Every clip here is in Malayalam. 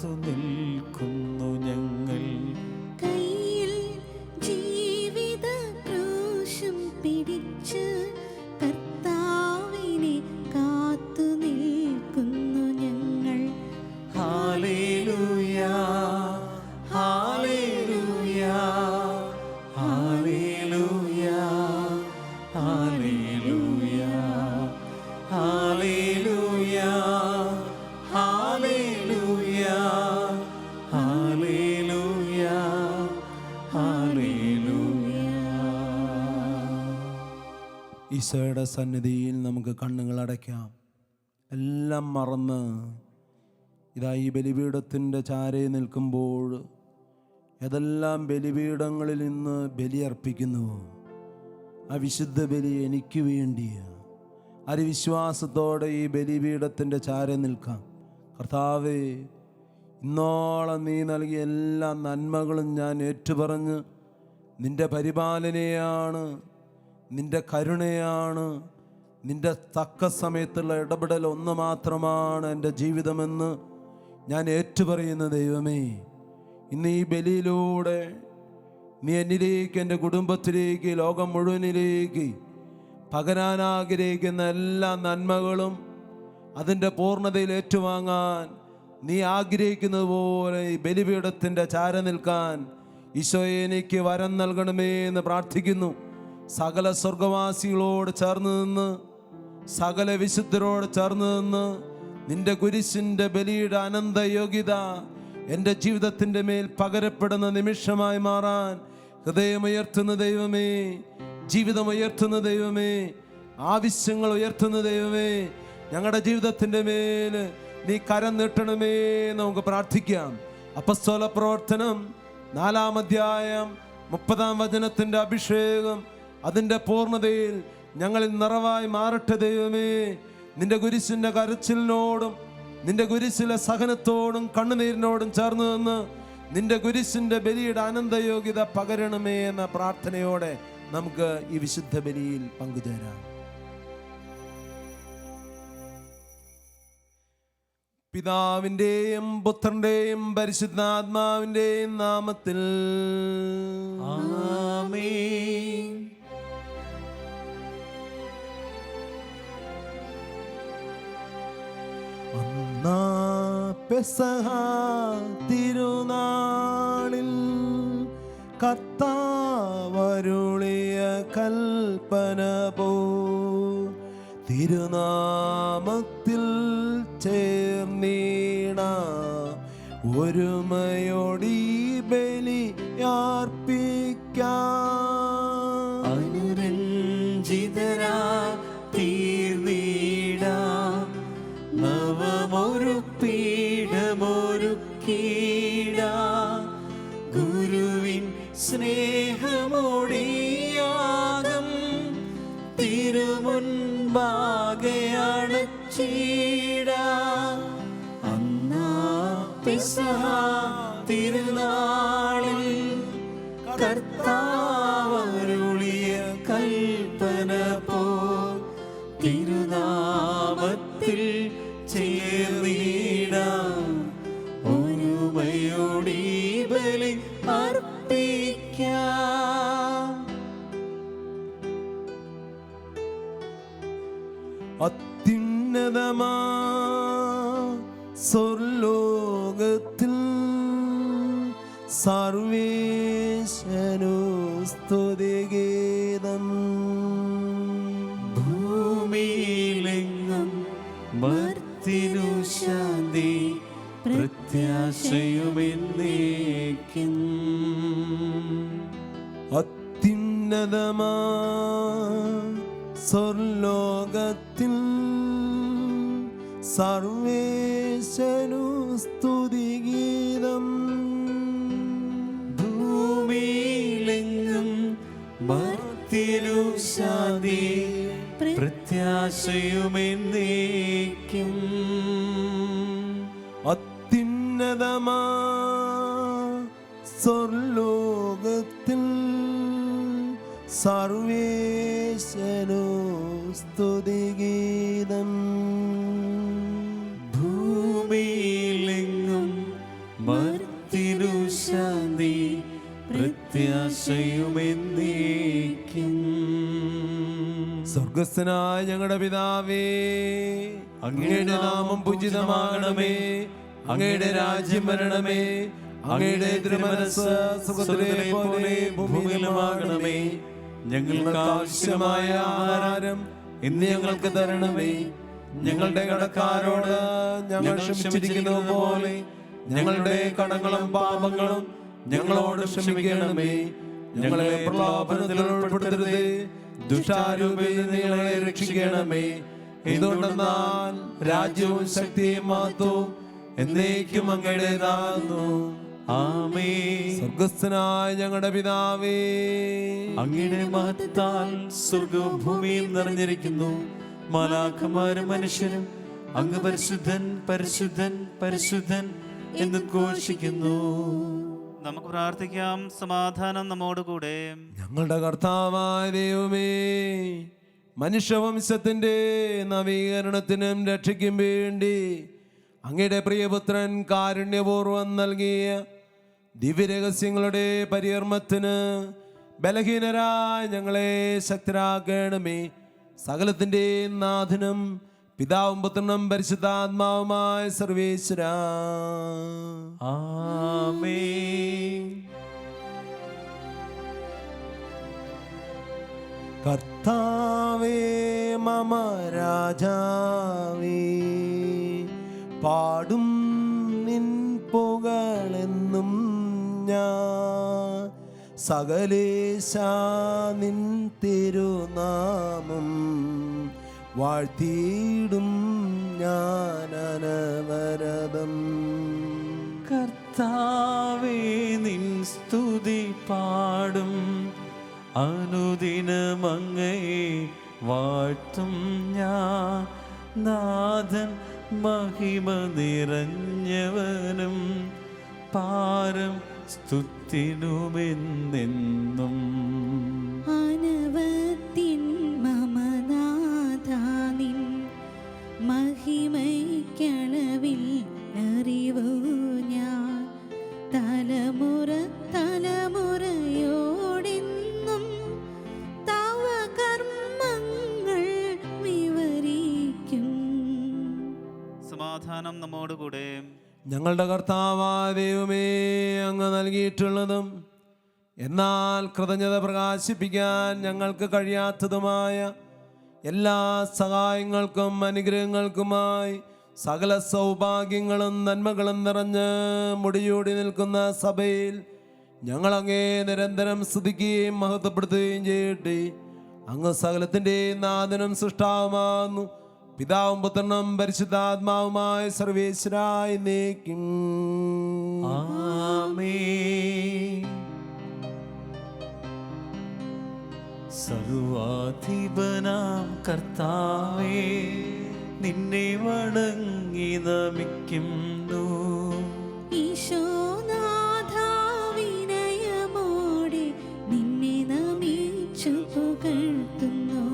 കാത്തു നിൽക്കുന്നു ഞങ്ങൾ. കയ്യിൽ ജീവിത ക്രൂശും പിടിച്ച് കർത്താവിനെ കാത്തു നിൽക്കുന്നു ഞങ്ങൾ. ഹല്ലേലൂയ ഹല്ലേലൂയ ഹല്ലേലൂയ ഹല്ലേലൂയ ഹല്ലേലൂയ ഹല്ലേലൂയ ഹല്ലേലൂയ ഹല്ലേലൂയ. ഈശോയുടെ സന്നിധിയിൽ നമുക്ക് കണ്ണുകൾ അടയ്ക്കാം. എല്ലാം മറന്ന് ഇതാ ഈ ബലിപീഠത്തിൻ്റെ ചാരേ നിൽക്കുമ്പോൾ ഏതെല്ലാം ബലിപീഠങ്ങളിൽ നിന്ന് ബലിയർപ്പിക്കുന്നുവോ ആ വിശുദ്ധ ബലി എനിക്ക് വേണ്ടിയാണ്. ഒരു വിശ്വാസത്തോടെ ഈ ബലിപീഠത്തിൻ്റെ ചാരേ നിൽക്കാം. കർത്താവേ, ഇന്നോളം നീ നൽകിയ എല്ലാ നന്മകളും ഞാൻ ഏറ്റുപറഞ്ഞ് നിൻ്റെ പരിപാലനയാണ്, നിൻ്റെ കരുണയാണ്, നിൻ്റെ തക്ക സമയത്തുള്ള ഇടപെടൽ ഒന്ന് മാത്രമാണ് എൻ്റെ ജീവിതമെന്ന് ഞാൻ ഏറ്റുപറയുന്ന ദൈവമേ, ഇന്ന് ഈ ബലിയിലൂടെ നീ എന്നിലേക്ക്, എൻ്റെ കുടുംബത്തിലേക്ക്, ലോകം മുഴുവനിലേക്ക് പകരാൻ ആഗ്രഹിക്കുന്ന എല്ലാ നന്മകളും അതിൻ്റെ പൂർണ്ണതയിൽ ഏറ്റുവാങ്ങാൻ നീ ആഗ്രഹിക്കുന്നത് പോലെ ഈ ബലിപീഠത്തിൻ്റെ ചാര നിൽക്കാൻ ഈശോയെ എനിക്ക് വരം നൽകണമേ എന്ന് പ്രാർത്ഥിക്കുന്നു. സകല സ്വർഗവാസികളോട് ചേർന്ന് നിന്ന്, സകല വിശുദ്ധരോട് ചേർന്ന് നിന്ന് നിന്റെ കുരിശിൻ്റെ ബലിയുടെ അനന്ത യോഗ്യത എൻ്റെ ജീവിതത്തിൻ്റെ മേൽ പകരപ്പെടുന്ന നിമിഷമായി മാറാൻ ഹൃദയമുയർത്തുന്ന ദൈവമേ, ജീവിതമുയർത്തുന്ന ദൈവമേ, ആവശ്യങ്ങൾ ഉയർത്തുന്ന ദൈവമേ, ഞങ്ങളുടെ ജീവിതത്തിൻ്റെ മേൽ നീ കരം നീട്ടണമേ നമുക്ക് പ്രാർത്ഥിക്കാം. അപ്പസ്തോല പ്രവർത്തനം 4-ാം അധ്യായം 30-ാം വചനത്തിൻ്റെ അഭിഷേകം അതിൻ്റെ പൂർണ്ണതയിൽ ഞങ്ങളിൽ നിറവായി മാറട്ടെ ദൈവമേ. നിന്റെ കുരിശിൻ്റെ കരച്ചിലിനോടും നിന്റെ കുരിശിലെ സഹനത്തോടും കണ്ണുനീരിനോടും ചേർന്ന് നിന്ന് നിന്റെ കുരിശിൻ്റെ ബലിയുടെ അനന്തയോഗ്യത പകരണമേ എന്ന പ്രാർത്ഥനയോടെ നമുക്ക് ഈ വിശുദ്ധ ബലിയിൽ പങ്കുചേരാം. പിതാവിൻ്റെയും പുത്രൻ്റെയും പരിശുദ്ധാത്മാവിൻ്റെയും നാമത്തിൽ ആമേൻ. ഒന്നാ പെസഹ തിരുനാളിൽ കർത്താവരുളിയ കൽപ്പന പോ തിരുനാമത്തിൽ ചേർന്നീണ ഒരുമയോടി ബലി അർപ്പിക്കാം. അനുരഞ്ജിതരാ തീർന്നീട നവമൊരു പീഠമൊരുക്കീട ഗുരുവിൻ സ്നേഹമോടിയാകം തിരുമുൻപാകെ അണച്ചീട. അന്നാ പെസഹ തിരുനാളിൽ കർത്താവരുളിയ കൽപ്പന പോ തിരുനാമത്തിൽ ചേർന്നിടാം ഒരുമയോടി ബലി അർപ്പിക്കാം. അത്യുന്നതമാ സ്വർലോകത്തിൽ സർവേശനു സ്തുതിഗീതം. ഭൂമിയിലെങ്ങും മർത്തിനു ശാന്തി പ്രത്യാശയുമെന്നേക്കും. അത്യുന്നതമാ സ്വർലോകത്തിൽ സർവേശനു സ്തുതിഗീതം. ഭൂമിയിലെങ്ങും മർത്തിനു ശാന്തി പ്രത്യാശയുമെന്നേക്കും. അത്യുന്നതമാ സ്വർലോകത്തിൽ സർവേശനു സ്തുതിഗീതം. ഭൂമിയിലെങ്ങും പ്രത്യാശയുമെന്നേക്കും. സ്വർഗസ്ഥനായ ഞങ്ങളുടെ പിതാവേ, അങ്ങയുടെ നാമം പൂജിതമാകണമേ, അങ്ങയുടെ രാജ്യം വരണമേ, അങ്ങയുടെ തിരുമനസ്സ് സ്വർഗ്ഗത്തിലെ പോലെ ഭൂമിയിലുമാകണമേ. ഞങ്ങൾക്ക് ആവശ്യമായ ആഹാരം ഇന്ന് ഞങ്ങൾക്ക് തരണമേ. ഞങ്ങളുടെ കടക്കാരോട് ഞങ്ങൾ ക്ഷമിച്ചിരിക്കുന്നത് പോലെ ഞങ്ങളുടെ കടങ്ങളും പാപങ്ങളും ഞങ്ങളോട് ക്ഷമിക്കണമേ. ഞങ്ങളെ പ്രലോഭനത്തിൽ ഉൾപ്പെടുത്തരുതേ, ദുഷ്ടാരൂപിയിൽ നിന്ന് ഞങ്ങളെ രക്ഷിക്കണമേ. എന്തുകൊണ്ടെന്നാൽ രാജ്യവും ശക്തിയും മഹത്വവും എന്നേക്കും അങ്ങയുടേതാകുന്നു. ആമേൻ. സ്വർഗസ്ഥനായ ഞങ്ങളുടെ പിതാവേ, അങ്ങയുടെ മഹത്താൽ സ്വർഗവും ഭൂമിയും നിറഞ്ഞിരിക്കുന്നു. മാലാഖമാരും മനുഷ്യരും അങ്ങ് പരിശുദ്ധൻ പരിശുദ്ധൻ പരിശുദ്ധൻ എന്ന് ഘോഷിക്കുന്നു. നമുക്ക് പ്രാർത്ഥിക്കാം. സമാധാനം നമ്മോടുകൂടെ. ഞങ്ങളുടെ കർത്താവായ ദൈവമേ, മനുഷ്യവംശത്തിന്റെ നവീകരണത്തിനും രക്ഷയ്ക്കും വേണ്ടി അങ്ങയുടെ പ്രിയപുത്രൻ കാരുണ്യപൂർവം നൽകിയ ദിവ്യരഹസ്യങ്ങളുടെ പരികർമ്മത്തിന് ബലഹീനരായ ഞങ്ങളെ ശക്തരാക്കണമേ. സകലത്തിൻ്റെ നാഥനും പിതാവും പുത്രനും പരിശുദ്ധാത്മാവുമായ സർവേശ്വരാ. ആമേൻ. കർത്താവേ മമ രാജാവേ, പാടും നിൻ പുകളെന്നും ഞാൻ. സകലേശാ നിൻ തിരുനാമം വാഴ്ത്തിയിടും ഞാൻ അനവരതം. കർത്താവേ നിൻ സ്തുതി പാടും, അനുദിനം അങ്ങയെ വാഴ്ത്തും ഞാൻ. നാഥൻ മഹിമ നിറഞ്ഞവനും പാരം സ്തുതിനുമെന്നെന്നും. അനവത്തിൻ മമനാഥാനിൻ മഹിമയ്ക്കളവിൽ അറിവു ഞാൻ. തലമുറ തലമുറയോടെന്നും തവ കർമ്മങ്ങൾ വിവരിക്കും. സമാധാനം നമ്മോടുകൂടെ. ഞങ്ങളുടെ കർത്താവായ ദൈവമേ, അങ്ങ് നൽകിയിട്ടുള്ളതും എന്നാൽ കൃതജ്ഞത പ്രകാശിപ്പിക്കാൻ ഞങ്ങൾക്ക് കഴിയാത്തതുമായ എല്ലാ സഹായങ്ങൾക്കും അനുഗ്രഹങ്ങൾക്കുമായി സകല സൗഭാഗ്യങ്ങളും നന്മകളും നിറഞ്ഞ് മുടിയൂടി നിൽക്കുന്ന സഭയിൽ ഞങ്ങളങ്ങേ നിരന്തരം സ്തുതിക്കുകയും മഹത്വപ്പെടുത്തുകയും ചെയ്യട്ടെ. അങ്ങ് സകലത്തിൻ്റെ നാഥനും സൃഷ്ടാവുമാകുന്നു. പിതാവും പുത്രനും പരിശുദ്ധാത്മാവുമായ സർവേശ്വരായി എന്നേക്കും. ആമേൻ. സർവാധിപനാം കർത്താവേ, നിന്നെ വണങ്ങി നമിക്കുന്നു. ഈശോനാഥാ വിനയമോടെ നിന്നെ നമിച്ചു പുകഴ്ത്തുന്നു.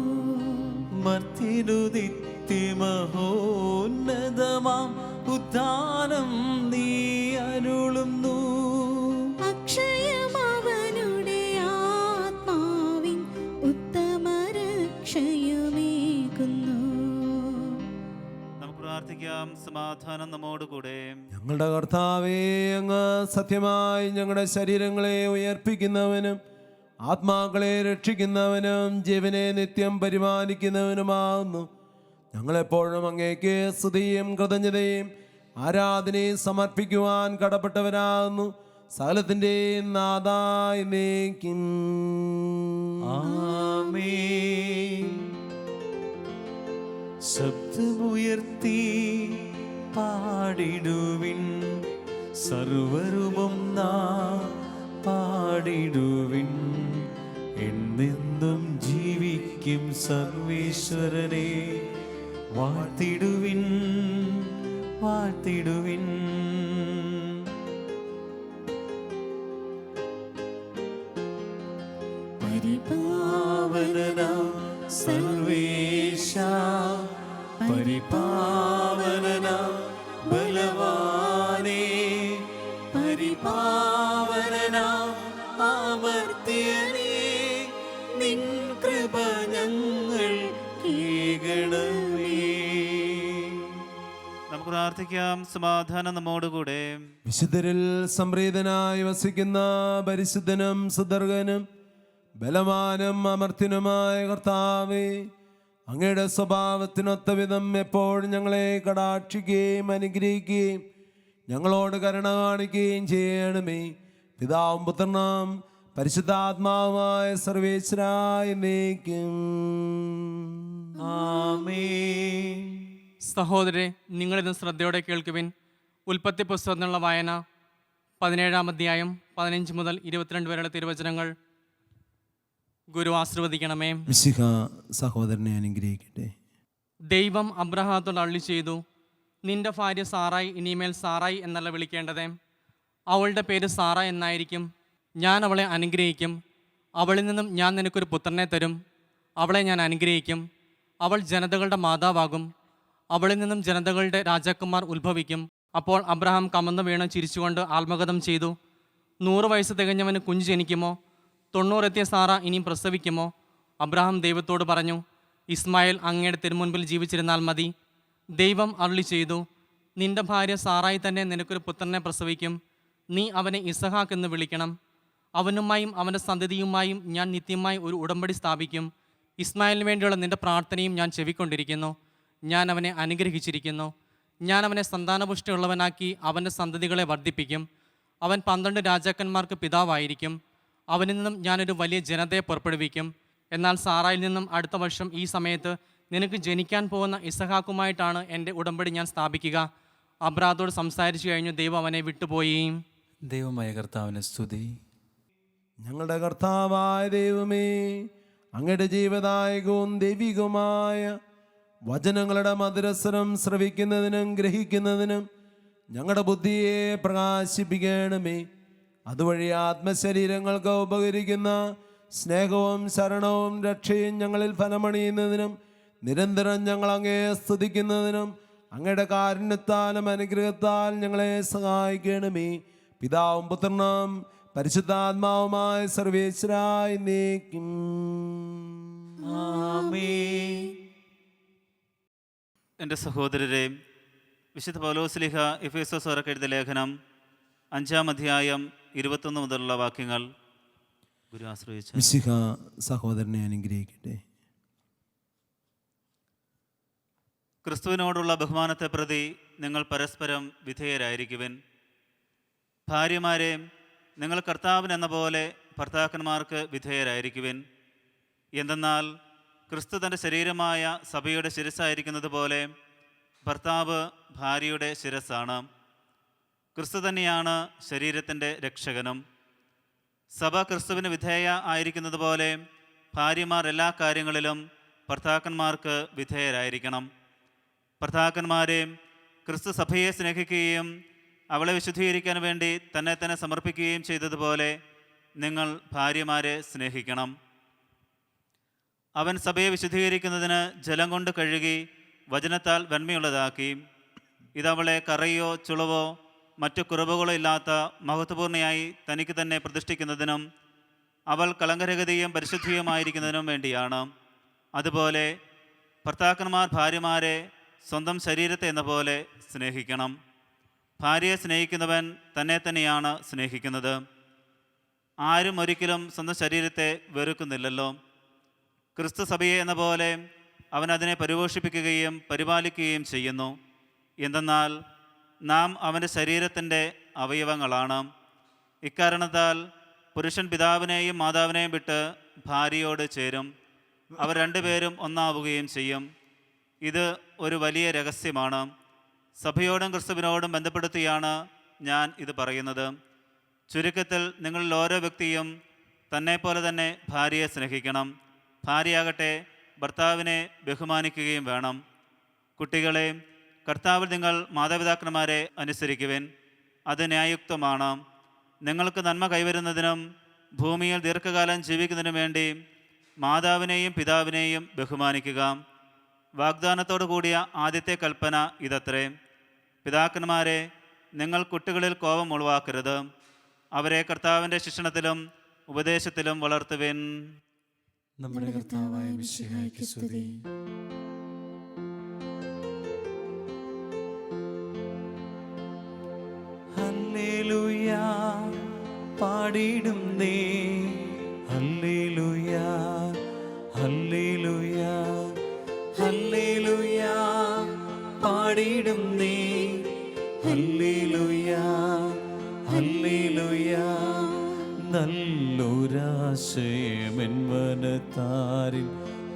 മർത്യനു നിത്യമഹോന്നതമാം ഉദ്ധാനം നീ അരുളുന്നു. അക്ഷയമവനുടെ ആത്മാവിൻ ഉത്തമരക്ഷയുമേകുന്നു. നമുക്ക് പ്രാർത്ഥിക്കാം. സമാധാനം നമ്മോടുകൂടെ. ഞങ്ങളുടെ കർത്താവേ, അങ്ങ് സത്യമായി ഞങ്ങളുടെ ശരീരങ്ങളെ ഉയർപ്പിക്കുന്നവനും ആത്മാക്കളെ രക്ഷിക്കുന്നവനും ജീവനെ നിത്യം പരിപാലിക്കുന്നവനുമാകുന്നു. ഞങ്ങളെപ്പോഴും അങ്ങേക്ക് സ്തുതിയും കൃതജ്ഞതയും ആരാധനയും സമർപ്പിക്കുവാൻ കടപ്പെട്ടവരാകുന്നു. സകലത്തിൻ്റെ നാഥായ എന്നേക്കും. ആമേൻ. ശബ്ദമുയർത്തി പാടിടുവിൻ, സർവരുമൊന്നാ പാടിടുവിൻ. എന്നെന്നും ജീവിക്കും സർവേശ്വരനെ വാഴ്ത്തിടുവിൻ വാഴ്ത്തിടുവിൻ. പരിപാവനനാം സർവേശാ, പരിപാവനനാം ബലവാനേ, പരിപാവനനാം അമർത്തി നമുക്ക് പ്രാർത്ഥിക്കാം. സമാധാനം നമ്മോടുകൂടെ. വിശുദ്ധരിൽ സംപ്രീതനായി വസിക്കുന്ന പരിശുദ്ധനും സുദർഗനും ബലവാനും അമർത്തിനുമായ കർത്താവേ, അങ്ങയുടെ സ്വഭാവത്തിനൊത്ത വിധം എപ്പോഴും ഞങ്ങളെ കടാക്ഷിക്കുകയും അനുഗ്രഹിക്കുകയും ഞങ്ങളോട് കരുണ കാണിക്കുകയും ചെയ്യണമേ. പിതാവും പുത്രനും പരിശുദ്ധാത്മാവുമായ സർവേശ്വരായ എന്നേക്കും. ആമേൻ. സഹോദരരെ, നിങ്ങളിന്ന് ശ്രദ്ധയോടെ കേൾക്കുവിൻ. ഉൽപ്പത്തി പുസ്തകത്തിനുള്ള വായന 17-ാം അധ്യായം 15 മുതൽ 22 വരെയുള്ള തിരുവചനങ്ങൾ. ഗുരു ആശീർവദിക്കണമേ. മിശിഹ സഹോദരനെ അനുഗ്രഹിക്കട്ടെ. ദൈവം അബ്രഹാത്തോട് അരുളി ചെയ്തു, നിന്റെ ഭാര്യ സാറായി ഇനിമേൽ സാറായി എന്നല്ല വിളിക്കേണ്ടത്, അവളുടെ പേര് സാറ എന്നായിരിക്കും. ഞാൻ അവളെ അനുഗ്രഹിക്കും, അവളിൽ നിന്നും ഞാൻ നിനക്കൊരു പുത്രനെ തരും. അവളെ ഞാൻ അനുഗ്രഹിക്കും, അവൾ ജനതകളുടെ മാതാവാകും. അവളിൽ നിന്നും ജനതകളുടെ രാജാക്കന്മാർ ഉത്ഭവിക്കും. അപ്പോൾ അബ്രഹാം കമന്നു വീണ് ചിരിച്ചുകൊണ്ട് ആത്മഗതം ചെയ്തു, 100 വയസ്സ് തികഞ്ഞവന് കുഞ്ഞ് ജനിക്കുമോ? 90 എത്തിയ സാറ ഇനിയും പ്രസവിക്കുമോ? അബ്രഹാം ദൈവത്തോട് പറഞ്ഞു, ഇസ്മായേൽ അങ്ങയുടെ തിരുമുൻപിൽ ജീവിച്ചിരുന്നാൽ മതി. ദൈവം അരുളി ചെയ്തു, നിന്റെ ഭാര്യ സാറായി തന്നെ നിനക്കൊരു പുത്രനെ പ്രസവിക്കും. നീ അവനെ ഇസഹാക്ക് എന്ന് വിളിക്കണം. അവനുമായും അവൻ്റെ സന്തതിയുമായും ഞാൻ നിത്യമായി ഒരു ഉടമ്പടി സ്ഥാപിക്കും. ഇസ്മായിലിന് വേണ്ടിയുള്ള നിന്റെ പ്രാർത്ഥനയും ഞാൻ ചെവിക്കൊണ്ടിരിക്കുന്നു. ഞാൻ അവനെ അനുഗ്രഹിച്ചിരിക്കുന്നു. ഞാൻ അവനെ സന്താനപുഷ്ടിയുള്ളവനാക്കി അവൻ്റെ സന്തതികളെ വർദ്ധിപ്പിക്കും. അവൻ 12 രാജാക്കന്മാർക്ക് പിതാവായിരിക്കും. അവനിൽ നിന്നും ഞാനൊരു വലിയ ജനതയെ പുറപ്പെടുവിക്കും. എന്നാൽ സാറായിൽ നിന്നും അടുത്ത വർഷം ഈ സമയത്ത് നിനക്ക് ജനിക്കാൻ പോകുന്ന ഇസഹാക്കുമായിട്ടാണ് എൻ്റെ ഉടമ്പടി ഞാൻ സ്ഥാപിക്കുക. അബ്രാത്തോട് സംസാരിച്ചു കഴിഞ്ഞു ദൈവം അവനെ വിട്ടുപോയി. ദൈവമായ കർത്താവിനെ സ്തുതി. ഞങ്ങളുടെ കർത്താവായ ദൈവമേ, അങ്ങയുടെ ജീവദായകവും ദൈവികവുമായ വചനങ്ങളുടെ മധുരസ്വരം ശ്രവിക്കുന്നതിനും ഗ്രഹിക്കുന്നതിനും ഞങ്ങളുടെ ബുദ്ധിയെ പ്രകാശിപ്പിക്കണമേ. അതുവഴി ആത്മശരീരങ്ങൾക്ക് ഉപകരിക്കുന്ന സ്നേഹവും ശരണവും രക്ഷയും ഞങ്ങളിൽ ഫലമണിയുന്നതിനും നിരന്തരം ഞങ്ങൾ അങ്ങയെ സ്തുതിക്കുന്നതിനും അങ്ങയുടെ കാരുണ്യത്താലും അനുഗ്രഹത്താൽ ഞങ്ങളെ സഹായിക്കണമേ. പിതാവും പുത്രനും പരിശുദ്ധാത്മാവുമായ സർവേശ്വരായ എന്നേക്കും. ആമേൻ. എൻ്റെ സഹോദരരെ, വിശുദ്ധ പൗലോസ്ലീഹ എഫേസോസുകാർക്ക് എഴുതിയ ലേഖനം 5-ാം അധ്യായം 21 മുതലുള്ള വാക്യങ്ങൾ ഗുരു ആശ്രയിച്ചു. മിശിഹ സഹോദരനെ അനുഗ്രഹിക്കട്ടെ. ക്രിസ്തുവിനോടുള്ള ബഹുമാനത്തെ പ്രതി നിങ്ങൾ പരസ്പരം വിധേയരായിരിക്കുവിൻ. ഭാര്യമാരെ, നിങ്ങൾ കർത്താവിനെന്ന പോലെ ഭർത്താക്കന്മാർക്ക് വിധേയരായിരിക്കുവിൻ. എന്തെന്നാൽ ക്രിസ്തു തൻ്റെ ശരീരമായ സഭയുടെ ശിരസ്സായിരിക്കുന്നത് പോലെ ഭർത്താവ് ഭാര്യയുടെ ശിരസ്സാണ്. ക്രിസ്തു തന്നെയാണ് ശരീരത്തിൻ്റെ രക്ഷകനും. സഭ ക്രിസ്തുവിന് വിധേയ ആയിരിക്കുന്നത് പോലെ ഭാര്യമാർ എല്ലാ കാര്യങ്ങളിലും ഭർത്താക്കന്മാർക്ക് വിധേയരായിരിക്കണം. ഭർത്താക്കന്മാരെ, ക്രിസ്തു സഭയെ സ്നേഹിക്കുകയും അവളെ വിശുദ്ധീകരിക്കാൻ വേണ്ടി തന്നെ തന്നെ സമർപ്പിക്കുകയും ചെയ്തതുപോലെ നിങ്ങൾ ഭാര്യമാരെ സ്നേഹിക്കണം. അവൻ സഭയെ വിശുദ്ധീകരിക്കുന്നതിന് ജലം കൊണ്ട് കഴുകി വചനത്താൽ വെണ്മയുള്ളതാക്കി. ഇതവളെ കറയോ ചുളവോ മറ്റു കുറവുകളോ ഇല്ലാത്ത മഹത്വപൂർണ്ണയായി തനിക്ക് തന്നെ പ്രതിഷ്ഠിക്കുന്നതിനും അവൾ കളങ്കരഹിതയും പരിശുദ്ധിയുമായിരിക്കുന്നതിനും വേണ്ടിയാണ്. അതുപോലെ ഭർത്താക്കന്മാർ ഭാര്യമാരെ സ്വന്തം ശരീരത്തെ എന്ന പോലെ സ്നേഹിക്കണം. ഭാര്യയെ സ്നേഹിക്കുന്നവൻ തന്നെ തന്നെയാണ് സ്നേഹിക്കുന്നത്. ആരും ഒരിക്കലും സ്വന്തം ശരീരത്തെ വെറുക്കുന്നില്ലല്ലോ. ക്രിസ്തു സഭയെ എന്ന പോലെ അവൻ അതിനെ പരിപോഷിപ്പിക്കുകയും പരിപാലിക്കുകയും ചെയ്യുന്നു. എന്തെന്നാൽ നാം അവൻ്റെ ശരീരത്തിൻ്റെ അവയവങ്ങളാണ്. ഇക്കാരണത്താൽ പുരുഷൻ പിതാവിനെയും മാതാവിനെയും വിട്ട് ഭാര്യയോട് ചേരും, അവർ രണ്ടുപേരും ഒന്നാവുകയും ചെയ്യും. ഇത് ഒരു വലിയ രഹസ്യമാണ്. സഭയോടും ക്രിസ്തുവിനോടും ബന്ധപ്പെടുത്തിയാണ് ഞാൻ ഇത് പറയുന്നത്. ചുരുക്കത്തിൽ നിങ്ങളിൽ ഓരോ വ്യക്തിയും തന്നെപ്പോലെ തന്നെ ഭാര്യയെ സ്നേഹിക്കണം. ഭാര്യയാകട്ടെ ഭർത്താവിനെ ബഹുമാനിക്കുകയും വേണം. കുട്ടികളെ, കർത്താവിൽ നിങ്ങൾ മാതാപിതാക്കന്മാരെ അനുസരിക്കുവിൻ, അത് ന്യായയുക്തമാണ്. നിങ്ങൾക്ക് നന്മ കൈവരുന്നതിനും ഭൂമിയിൽ ദീർഘകാലം ജീവിക്കുന്നതിനും വേണ്ടി മാതാവിനെയും പിതാവിനെയും ബഹുമാനിക്കുക. വാഗ്ദാനത്തോടു കൂടിയ ആദ്യത്തെ കൽപ്പന ഇതത്രേ: പിതാക്കന്മാരെ, നിങ്ങൾ കുട്ടികളിൽ കോപം ഉളവാക്കരുത്, അവരെ കർത്താവിൻ്റെ ശിക്ഷണത്തിലും ഉപദേശത്തിലും വളർത്തുവിൻ. നമ്മുടെ കർത്താവായ മിശിഹായ്ക്ക് സ്തുതി. പാടിയിടുന്നേ. ഹല്ലേലൂയ ഹല്ലേലൂയ ഹല്ലേലൂയ പാടിയിടുന്നേ. ഹല്ലേലൂയ ഹല്ലേലൂയ നല്ലൊരാശയമെൻ മനത്താരിൽ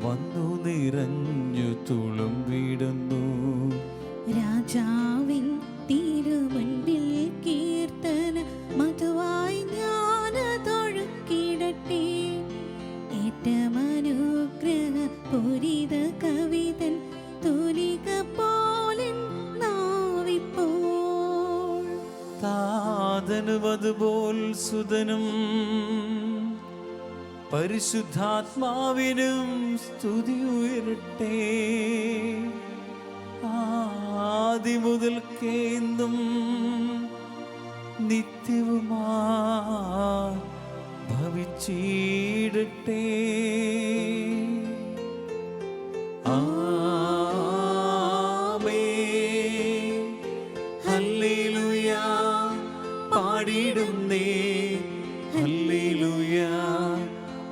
വന്നു നിറഞ്ഞു തുളുമ്പിടുന്നു. രാജാവിൻ തിരുമുൻപിൽ കീർത്തന മധുവായി ഞാനതൊഴുക്കിടട്ടെ. ഏറ്റമനുഗ്രഹ പൂരിത കവിതൻ തൂലിക പോലൻ നാവിപ്പോൾ. താതനും അതുപോൽ സുതനും പരിശുദ്ധാത്മാവിനും സ്തുതി ഉയരട്ടെ. ആദി മുതൽക്കേന്നും നിത്യവുമാ ഭവിച്ചിടട്ടെ. ആമേൻ. ഹല്ലേലൂയ പാടിയിടുന്നേ. ഹല്ലേലൂയ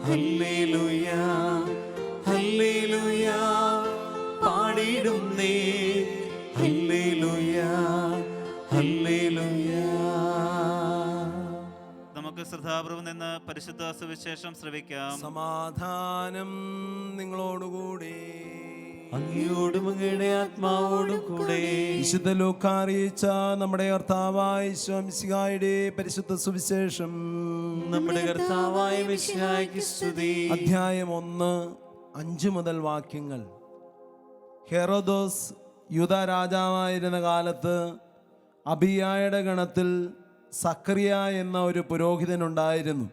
ഹല്ലേലൂയ ഹല്ലേലൂയ പാടിയിടുന്നേ. ഹല്ലേലൂയ ഹല്ലേലൂയ. നമുക്ക് ശ്രദ്ധാപൂർവം നിന്ന് പരിശുദ്ധ സുവിശേഷം ശ്രവിക്കാം. സമാധാനം നിങ്ങളോടുകൂടി. അങ്ങയോടും അങ്ങയുടെ ആത്മാവോടും കൂടെ. വിശുദ്ധ ലൂക്കാ അറിയിച്ച നമ്മുടെ കർത്താവായ ഈശോ മിശിഹായുടെ പരിശുദ്ധ സുവിശേഷം. നമ്മുടെ കർത്താവായ മിശിഹായ്ക്ക് സ്തുതി. അധ്യായം 1, 5 മുതൽ വാക്യങ്ങൾ. ഹെറോദോസ് യൂദ രാജാവായിരുന്ന കാലത്ത് അബിയായുടെ ഗണത്തിൽ സക്കറിയ എന്ന ഒരു പുരോഹിതനുണ്ടായിരുന്നു.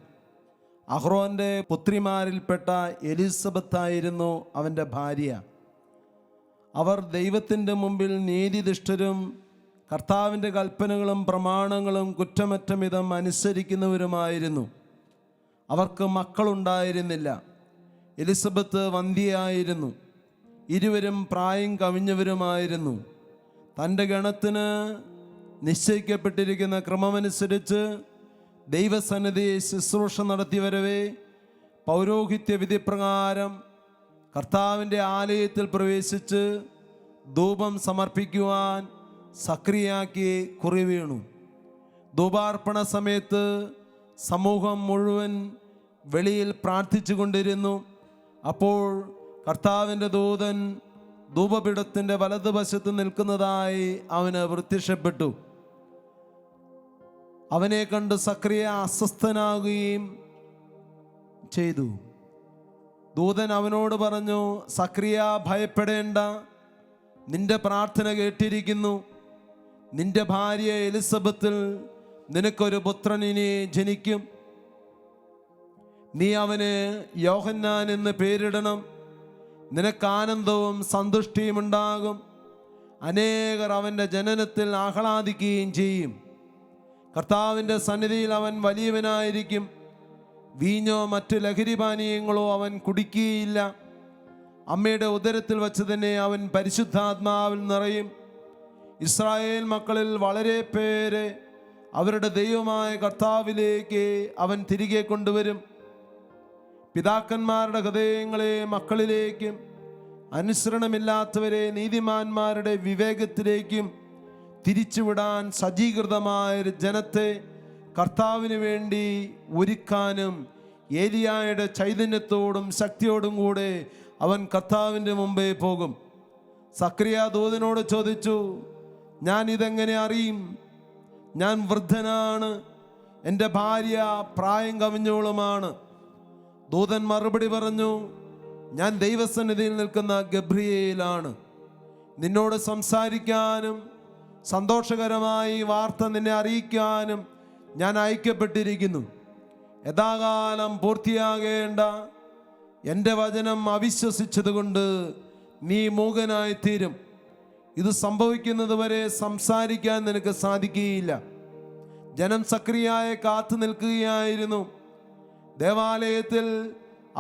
അഹ്റോന്റെ പുത്രിമാരിൽപ്പെട്ട എലിസബത്തായിരുന്നു അവൻ്റെ ഭാര്യ. അവർ ദൈവത്തിൻ്റെ മുമ്പിൽ നീതിനിഷ്ഠരും കർത്താവിൻ്റെ കൽപ്പനകളും പ്രമാണങ്ങളും കുറ്റമറ്റ വിധം അനുസരിക്കുന്നവരുമായിരുന്നു. അവർക്ക് മക്കളുണ്ടായിരുന്നില്ല. എലിസബത്ത് വന്ധ്യയായിരുന്നു. ഇരുവരും പ്രായം കവിഞ്ഞവരുമായിരുന്നു. തൻ്റെ ഗണത്തിന് നിശ്ചയിക്കപ്പെട്ടിരിക്കുന്ന ക്രമമനുസരിച്ച് ദൈവസന്നിധിയെ ശുശ്രൂഷ നടത്തി വരവേ പൗരോഹിത്യ വിധിപ്രകാരം കർത്താവിൻ്റെ ആലയത്തിൽ പ്രവേശിച്ച് ധൂപം സമർപ്പിക്കുവാൻ സക്രിയാക്കി കുറി വീണു. ധൂപാർപ്പണ സമയത്ത് സമൂഹം മുഴുവൻ വെളിയിൽ പ്രാർത്ഥിച്ചു കൊണ്ടിരുന്നു. അപ്പോൾ കർത്താവിൻ്റെ ദൂതൻ ധൂപപീഠത്തിൻ്റെ വലതുവശത്ത് നിൽക്കുന്നതായി അവന് പ്രത്യക്ഷപ്പെട്ടു. അവനെ കണ്ട് സക്രിയ അസ്വസ്ഥനാകുകയും ചെയ്തു. ദൂതൻ അവനോട് പറഞ്ഞു, സക്രിയ ഭയപ്പെടേണ്ട, നിന്റെ പ്രാർത്ഥന കേട്ടിരിക്കുന്നു. നിന്റെ ഭാര്യ എലിസബത്തിൽ നിനക്കൊരു പുത്രൻ ഇനി ജനിക്കും. നീ അവന് യോഹന്നാൻ എന്ന് പേരിടണം. നിനക്ക് ആനന്ദവും സന്തുഷ്ടിയും ഉണ്ടാകും. അനേകർ അവൻ്റെ ജനനത്തിൽ ആഹ്ലാദിക്കുകയും ചെയ്യും. കർത്താവിൻ്റെ സന്നിധിയിൽ അവൻ വലിയവനായിരിക്കും. വീഞ്ഞോ മറ്റു ലഹരിപാനീയങ്ങളോ അവൻ കുടിക്കുകയില്ല. അമ്മയുടെ ഉദരത്തിൽ വച്ച് തന്നെ അവൻ പരിശുദ്ധാത്മാവിൽ നിറയും. ഇസ്രായേൽ മക്കളിൽ വളരെ പേരെ അവരുടെ ദൈവമായ കർത്താവിലേക്ക് അവൻ തിരികെ കൊണ്ടുവരും. പിതാക്കന്മാരുടെ ഹൃദയങ്ങളെ മക്കളിലേക്കും അനുസരണമില്ലാത്തവരെ നീതിമാന്മാരുടെ വിവേകത്തിലേക്കും തിരിച്ചുവിടാൻ സജ്ജീകൃതമായൊരു ജനത്തെ കർത്താവിന് വേണ്ടി ഒരുക്കാനും ഏലിയായുടെ ചൈതന്യത്തോടും ശക്തിയോടും കൂടെ അവൻ കർത്താവിൻ്റെ മുമ്പേ പോകും. സക്രിയ ദൂതനോട് ചോദിച്ചു, ഞാൻ ഇതെങ്ങനെ അറിയും? ഞാൻ വൃദ്ധനാണ്, എൻ്റെ ഭാര്യ പ്രായം കവിഞ്ഞോളുമാണ്. ദൂതൻ മറുപടി പറഞ്ഞു, ഞാൻ ദൈവസന്നിധിയിൽ നിൽക്കുന്ന ഗബ്രിയേലാണ്. നിന്നോട് സംസാരിക്കാനും സന്തോഷകരമായി വാർത്ത നിന്നെ അറിയിക്കാനും ഞാൻ അയക്കപ്പെട്ടിരിക്കുന്നു. യഥാകാലം പൂർത്തിയാകേണ്ട എൻ്റെ വചനം അവിശ്വസിച്ചതുകൊണ്ട് നീ മൂകനായിത്തീരും. ഇത് സംഭവിക്കുന്നത് വരെ സംസാരിക്കാൻ നിനക്ക് സാധിക്കുകയില്ല. ജനം സക്രിയയെ കാത്തു നിൽക്കുകയായിരുന്നു. ദേവാലയത്തിൽ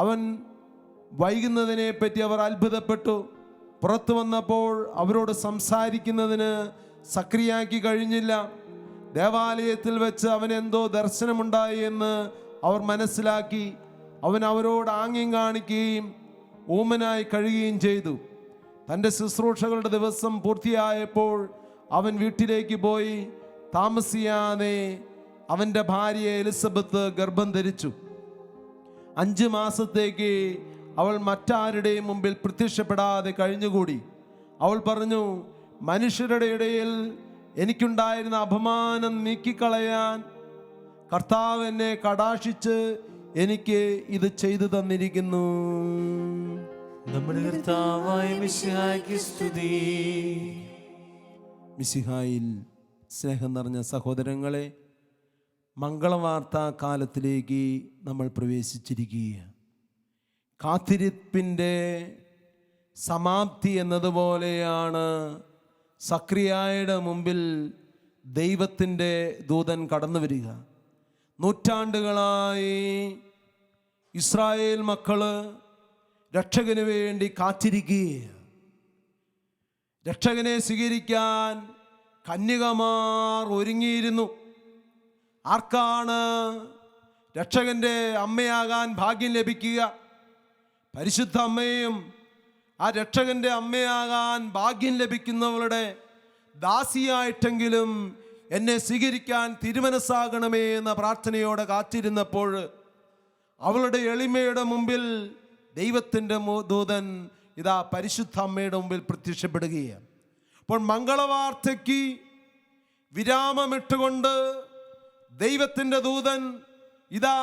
അവൻ വൈകുന്നതിനെ പറ്റി അവർ അത്ഭുതപ്പെട്ടു. പുറത്തു വന്നപ്പോൾ അവരോട് സംസാരിക്കുന്നതിന് സക്രിയയ്ക്ക് കഴിഞ്ഞില്ല. ദേവാലയത്തിൽ വെച്ച് അവനെന്തോ ദർശനമുണ്ടായി എന്ന് അവർ മനസ്സിലാക്കി. അവൻ അവരോട് ആംഗ്യം കാണിക്കുകയും ഊമനായി കഴിയുകയും ചെയ്തു. തൻ്റെ ശുശ്രൂഷകളുടെ ദിവസം പൂർത്തിയായപ്പോൾ അവൻ വീട്ടിലേക്ക് പോയി. താമസിയാതെ അവൻ്റെ ഭാര്യ എലിസബത്ത് ഗർഭം ധരിച്ചു. 5 മാസത്തേക്ക് അവൾ മറ്റാരുടെയും മുമ്പിൽ പ്രത്യക്ഷപ്പെടാതെ കഴിഞ്ഞുകൂടി. അവൾ പറഞ്ഞു, മനുഷ്യരുടെ ഇടയിൽ എനിക്കുണ്ടായിരുന്ന അപമാനം നീക്കിക്കളയാൻ കർത്താവ് എന്നെ കടാക്ഷിച്ച് എനിക്ക് ഇത് ചെയ്തു തന്നിരിക്കുന്നു. നമ്മുടെ കർത്താവായ മിശിഹായ്ക്ക് സ്തുതി. മിശിഹായിൽ സ്നേഹം നിറഞ്ഞ സഹോദരങ്ങളെ, മംഗളവാർത്താ കാലത്തിലേക്ക് നമ്മൾ പ്രവേശിച്ചിരിക്കുകയാണ്. കാത്തിരിപ്പിൻ്റെ സമാപ്തി എന്നതുപോലെയാണ് സക്രിയായുടെ മുമ്പിൽ ദൈവത്തിൻ്റെ ദൂതൻ കടന്നു വരിക. നൂറ്റാണ്ടുകളായി ഇസ്രായേൽ മക്കള് രക്ഷകന് വേണ്ടി കാത്തിരിക്കുകയാണ്. രക്ഷകനെ സ്വീകരിക്കാൻ കന്യകമാർ ഒരുങ്ങിയിരുന്നു. ആർക്കാണ് രക്ഷകന്റെ അമ്മയാകാൻ ഭാഗ്യം ലഭിക്കുക? പരിശുദ്ധ അമ്മയും ആ രക്ഷകന്റെ അമ്മയാകാൻ ഭാഗ്യം ലഭിക്കുന്നവളുടെ ദാസിയായിട്ടെങ്കിലും എന്നെ സ്വീകരിക്കാൻ തിരുമനസ്സാകണമേ എന്ന പ്രാർത്ഥനയോടെ കാത്തിരുന്നപ്പോൾ അവളുടെ എളിമയുടെ മുമ്പിൽ ദൈവത്തിൻ്റെ ദൂതൻ ഇതാ പരിശുദ്ധ അമ്മയുടെ മുമ്പിൽ പ്രത്യക്ഷപ്പെടുകയാണ്. അപ്പോൾ മംഗളവാർത്തയ്ക്ക് വിരാമമിട്ടുകൊണ്ട് ദൈവത്തിൻ്റെ ദൂതൻ ഇതാ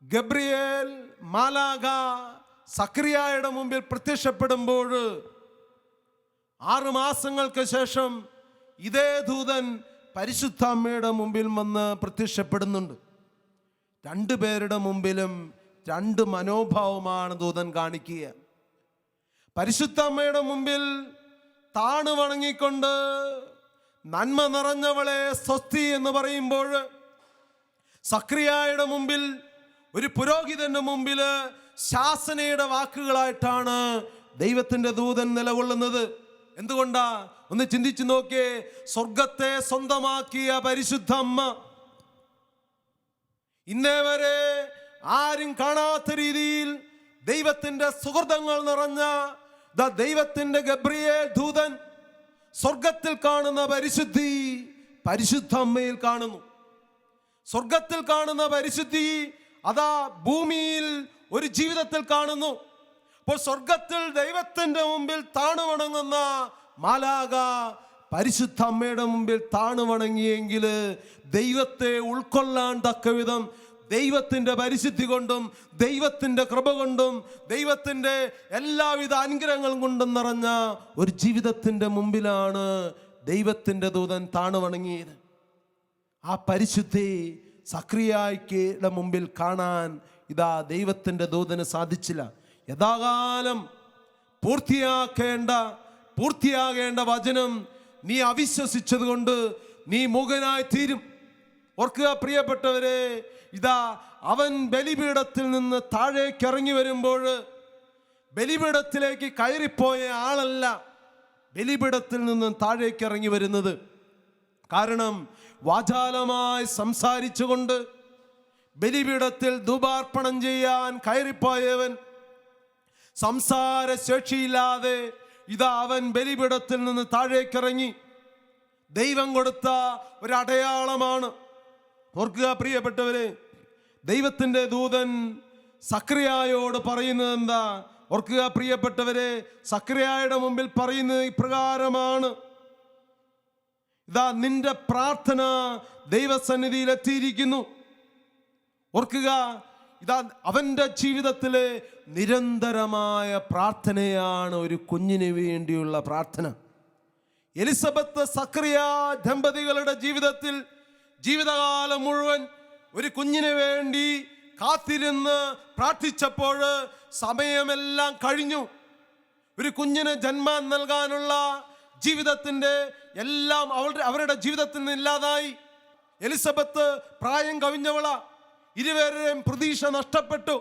ഗബ്രിയേൽ മാലാഖ സക്രിയായുടെ മുമ്പിൽ പ്രത്യക്ഷപ്പെടുമ്പോൾ 6 മാസങ്ങൾക്ക് ശേഷം ഇതേ ദൂതൻ പരിശുദ്ധ അമ്മയുടെ മുമ്പിൽ വന്ന് പ്രത്യക്ഷപ്പെടുന്നുണ്ട്. 2 പേരുടെ മുമ്പിലും 2 മനോഭാവമാണ് ദൂതൻ കാണിക്കുക. പരിശുദ്ധ അമ്മയുടെ മുമ്പിൽ താണു വണങ്ങിക്കൊണ്ട് നന്മ നിറഞ്ഞവളെ സ്വസ്തി എന്ന് പറയുമ്പോൾ, സക്രിയായുടെ മുമ്പിൽ ഒരു പുരോഹിതന്റെ മുമ്പിൽ ശാസനയുടെ വാക്കുകളായിട്ടാണ് ദൈവത്തിന്റെ ദൂതൻ നിലകൊള്ളുന്നത്. എന്തുകൊണ്ടാ? ഒന്ന് ചിന്തിച്ചു നോക്കിയേ. സ്വർഗത്തെ സ്വന്തമാക്കിയ പരിശുദ്ധ അമ്മ ഇന്നേ വരെ ആരും കാണാത്ത രീതിയിൽ ദൈവത്തിന്റെ സുഹൃതങ്ങൾ നിറഞ്ഞ ദൈവത്തിന്റെ ഗബ്രിയേൽ ദൂതൻ സ്വർഗത്തിൽ കാണുന്ന പരിശുദ്ധി പരിശുദ്ധ അമ്മയിൽ കാണുന്നു. സ്വർഗത്തിൽ കാണുന്ന പരിശുദ്ധി അതാ ഭൂമിയിൽ ഒരു ജീവിതത്തിൽ കാണുന്നു. അപ്പോൾ സ്വർഗത്തിൽ ദൈവത്തിന്റെ മുമ്പിൽ താണു വണങ്ങുന്ന മാലാഖ പരിശുദ്ധ അമ്മയുടെ മുമ്പിൽ താണു വണങ്ങിയെങ്കിൽ ദൈവത്തെ ഉൾക്കൊള്ളാൻ തക്കവിധം ദൈവത്തിൻ്റെ പരിശുദ്ധി കൊണ്ടും ദൈവത്തിൻ്റെ കൃപ കൊണ്ടും ദൈവത്തിൻ്റെ എല്ലാവിധ അനുഗ്രഹങ്ങളും കൊണ്ടും നിറഞ്ഞ ഒരു ജീവിതത്തിൻ്റെ മുമ്പിലാണ് ദൈവത്തിൻ്റെ ദൂതൻ താണു വണങ്ങിയത്. ആ പരിശുദ്ധി സക്രിയായ്ക്ക് മുമ്പിൽ കാണാൻ ഇതാ ദൈവത്തിൻ്റെ ദൂതന് സാധിച്ചില്ല. യഥാകാലം പൂർത്തിയാകേണ്ട വചനം നീ അവിശ്വസിച്ചത് കൊണ്ട് നീ മൂകനായി തീരും. ഓർക്കുക പ്രിയപ്പെട്ടവരെ, ഇതാ അവൻ ബലിപീഠത്തിൽ നിന്ന് താഴേക്ക് ഇറങ്ങി വരുമ്പോൾ ബലിപീഠത്തിലേക്ക് കയറിപ്പോയ ആളല്ല ബലിപീഠത്തിൽ നിന്ന് താഴേക്ക് ഇറങ്ങി വരുന്നത്. കാരണം വാചാലമായി സംസാരിച്ചുകൊണ്ട് ബലിപീഠത്തിൽ ധൂപാർപ്പണം ചെയ്യാൻ കയറിപ്പോയവൻ സംസാര ശേഷിയില്ലാതെ ഇതാ അവൻ ബലിപീഠത്തിൽ നിന്ന് താഴേക്കിറങ്ങി. ദൈവം കൊടുത്ത ഒരു അടയാളമാണ്. ഓർക്കുക പ്രിയപ്പെട്ടവരെ, ദൈവത്തിൻ്റെ ദൂതൻ സക്രിയായോട് പറയുന്നത് എന്താ? ഓർക്കുക പ്രിയപ്പെട്ടവരെ, സക്രിയായുടെ മുമ്പിൽ പറയുന്നത് ഇപ്രകാരമാണ്: ഇതാ നിന്റെ പ്രാർത്ഥന ദൈവസന്നിധിയിൽ എത്തിയിരിക്കുന്നു. ഓർക്കുക, ഇതാ അവൻ്റെ ജീവിതത്തിലെ നിരന്തരമായ പ്രാർത്ഥനയാണ് ഒരു കുഞ്ഞിന് വേണ്ടിയുള്ള പ്രാർത്ഥന. എലിസബത്ത് സക്രിയ ദമ്പതികളുടെ ജീവിതത്തിൽ ജീവിതകാലം മുഴുവൻ ഒരു കുഞ്ഞിന് വേണ്ടി കാത്തിരുന്ന് പ്രാർത്ഥിച്ചപ്പോൾ സമയമെല്ലാം കഴിഞ്ഞു. ഒരു കുഞ്ഞിന് ജന്മം നൽകാനുള്ള ജീവിതത്തിൻ്റെ എല്ലാം അവരുടെ ജീവിതത്തിൽ നിന്ന് ഇല്ലാതായി. എലിസബത്ത് പ്രായം കവിഞ്ഞവള, ഇരുവരുടെയും പ്രതീക്ഷ നഷ്ടപ്പെട്ടു.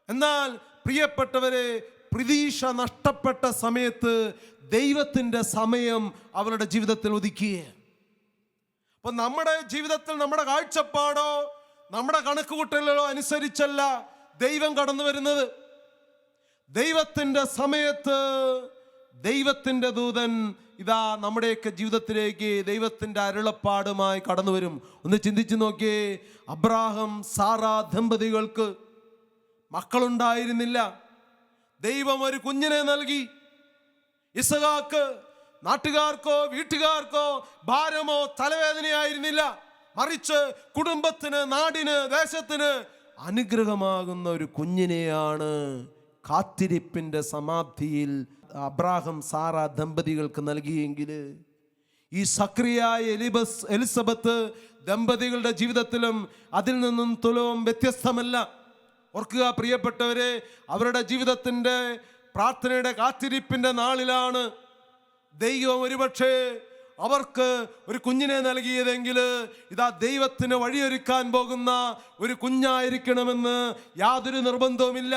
എന്നാൽ പ്രിയപ്പെട്ടവരെ, പ്രതീക്ഷ നഷ്ടപ്പെട്ട സമയത്ത് ദൈവത്തിൻ്റെ സമയം അവരുടെ ജീവിതത്തിൽ ഉദിക്കുകയാണ്. അപ്പൊ നമ്മുടെ ജീവിതത്തിൽ നമ്മുടെ കാഴ്ചപ്പാടോ നമ്മുടെ കണക്കുകൂട്ടലുകളോ അനുസരിച്ചല്ല ദൈവം കടന്നു വരുന്നത്. ദൈവത്തിന്റെ സമയത്ത് ദൈവത്തിന്റെ ദൂതൻ ഇതാ നമ്മുടെയൊക്കെ ജീവിതത്തിലേക്ക് ദൈവത്തിന്റെ അരുളപ്പാടുമായി കടന്നു വരും. ഒന്ന് ചിന്തിച്ചു നോക്കിയേ, അബ്രാഹം സാറ ദമ്പതികൾക്ക് മക്കളുണ്ടായിരുന്നില്ല. ദൈവം ഒരു കുഞ്ഞിനെ നൽകി. ഇസഹാക്ക് നാട്ടുകാർക്കോ വീട്ടുകാർക്കോ ഭാരമോ തലവേദനയായിരുന്നില്ല, മറിച്ച് കുടുംബത്തിന്, നാടിന്, ദേശത്തിന് അനുഗ്രഹമാകുന്ന ഒരു കുഞ്ഞിനെയാണ് കാത്തിരിപ്പിന്റെ സമാപ്തിയിൽ അബ്രാഹം സാറ ദമ്പതികൾക്ക് നൽകിയെങ്കിൽ ഈ സക്രിയായ എലിസബത്ത് ദമ്പതികളുടെ ജീവിതത്തിലും അതിൽ നിന്നും തുലവും വ്യത്യസ്തമല്ല. ഓർക്കുക പ്രിയപ്പെട്ടവരെ, അവരുടെ ജീവിതത്തിൻ്റെ പ്രാർത്ഥനയുടെ കാത്തിരിപ്പിന്റെ നാളിലാണ് ദൈവം ഒരുപക്ഷെ അവർക്ക് ഒരു കുഞ്ഞിനെ നൽകിയതെങ്കിൽ ഇതാ ദൈവത്തിന് വഴിയൊരുക്കാൻ പോകുന്ന ഒരു കുഞ്ഞായിരിക്കണമെന്ന് യാതൊരു നിർബന്ധവുമില്ല.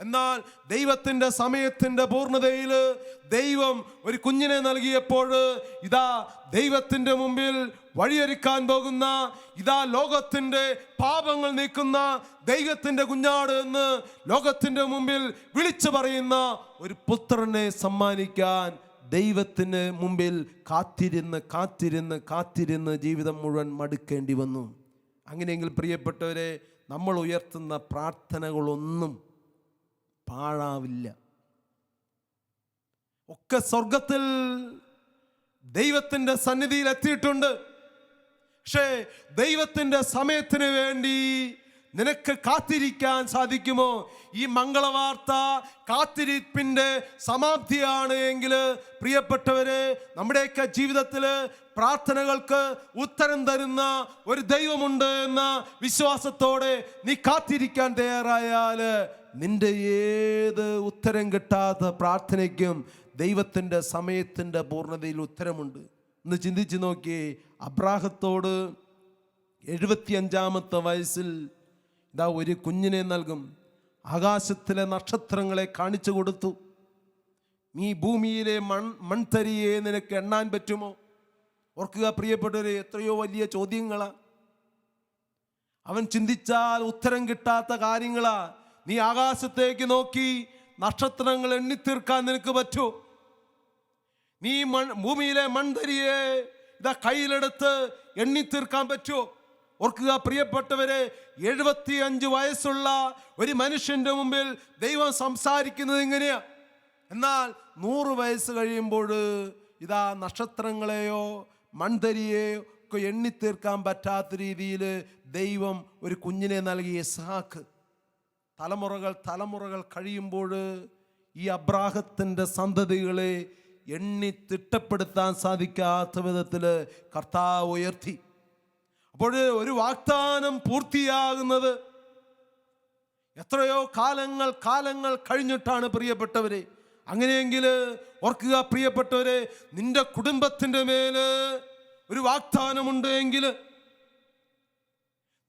എന്നാൽ ദൈവത്തിൻ്റെ സമയത്തിൻ്റെ പൂർണ്ണതയിൽ ദൈവം ഒരു കുഞ്ഞിനെ നൽകിയപ്പോൾ ഇതാ ദൈവത്തിൻ്റെ മുമ്പിൽ വഴിയൊരുക്കാൻ പോകുന്ന, ഇതാ ലോകത്തിൻ്റെ പാപങ്ങൾ നീക്കുന്ന ദൈവത്തിൻ്റെ കുഞ്ഞാട് എന്ന് ലോകത്തിൻ്റെ മുമ്പിൽ വിളിച്ചു പറയുന്ന ഒരു പുത്രനെ സമ്മാനിക്കാൻ ദൈവത്തിന് മുമ്പിൽ കാത്തിരുന്ന് കാത്തിരുന്ന് കാത്തിരുന്ന് ജീവിതം മുഴുവൻ മടുക്കേണ്ടി വന്നു. അങ്ങനെയെങ്കിൽ പ്രിയപ്പെട്ടവരെ, നമ്മൾ ഉയർത്തുന്ന പ്രാർത്ഥനകളൊന്നും പാഴാവില്ല. ഒക്കെ സ്വർഗത്തിൽ ദൈവത്തിൻ്റെ സന്നിധിയിൽ എത്തിയിട്ടുണ്ട്. പക്ഷേ ദൈവത്തിൻ്റെ സമയത്തിന് വേണ്ടി നിനക്ക് കാത്തിരിക്കാൻ സാധിക്കുമോ? ഈ മംഗളവാർത്ത കാത്തിരിപ്പിൻ്റെ സമാപ്തിയാണ് എങ്കിൽ പ്രിയപ്പെട്ടവരെ, നമ്മുടെയൊക്കെ ജീവിതത്തിൽ പ്രാർത്ഥനകൾക്ക് ഉത്തരം തരുന്ന ഒരു ദൈവമുണ്ട് എന്ന വിശ്വാസത്തോടെ നീ കാത്തിരിക്കാൻ തയ്യാറായാൽ നിന്റെ ഏത് ഉത്തരം കിട്ടാത്ത പ്രാർത്ഥനയ്ക്കും ദൈവത്തിൻ്റെ സമയത്തിൻ്റെ പൂർണ്ണതയിൽ ഉത്തരമുണ്ട്. ഒന്ന് ചിന്തിച്ച് നോക്കിയേ, അബ്രാഹത്തോട് 75-ാമത്തെ വയസ്സിൽ ഇതാ ഒരു കുഞ്ഞിനെ നൽകും. ആകാശത്തിലെ നക്ഷത്രങ്ങളെ കാണിച്ചു കൊടുത്തു. ഈ ഭൂമിയിലെ മൺതരിയെ നിനക്ക് എണ്ണാൻ പറ്റുമോ? ഓർക്കുക പ്രിയപ്പെട്ടവരെ, എത്രയോ വലിയ ചോദ്യങ്ങളാ. അവൻ ചിന്തിച്ചാൽ ഉത്തരം കിട്ടാത്ത കാര്യങ്ങളാ. നീ ആകാശത്തേക്ക് നോക്കി നക്ഷത്രങ്ങൾ എണ്ണിത്തീർക്കാൻ നിനക്ക് പറ്റുമോ? നീ ഭൂമിയിലെ മൺതരിയെ ഇതാ കയ്യിലെടുത്ത് എണ്ണിത്തീർക്കാൻ പറ്റുമോ? ഓർക്കുക പ്രിയപ്പെട്ടവരെ, 75 വയസ്സുള്ള ഒരു മനുഷ്യന്റെ മുമ്പിൽ ദൈവം സംസാരിക്കുന്നത് എങ്ങനെയാ? എന്നാൽ 100 വയസ്സ് കഴിയുമ്പോൾ ഇതാ നക്ഷത്രങ്ങളെയോ മൺതരിയെയോ ഒക്കെ എണ്ണിത്തീർക്കാൻ പറ്റാത്ത രീതിയിൽ ദൈവം ഒരു കുഞ്ഞിനെ നൽകി. ഇസ്ഹാക്ക്. തലമുറകൾ കഴിയുമ്പോൾ ഈ അബ്രാഹത്തിൻ്റെ സന്തതികളെ എണ്ണി തിട്ടപ്പെടുത്താൻ സാധിക്കാത്ത വിധത്തിൽ കർത്താവ് ഉയർത്തി. അപ്പോൾ ഒരു വാഗ്ദാനം പൂർത്തിയാകുന്നത് എത്രയോ കാലങ്ങൾ കഴിഞ്ഞിട്ടാണ് പ്രിയപ്പെട്ടവരെ. അങ്ങനെയെങ്കിൽ ഓർക്കുക പ്രിയപ്പെട്ടവരെ, നിന്റെ കുടുംബത്തിൻ്റെ മേല് ഒരു വാഗ്ദാനമുണ്ട് എങ്കിൽ,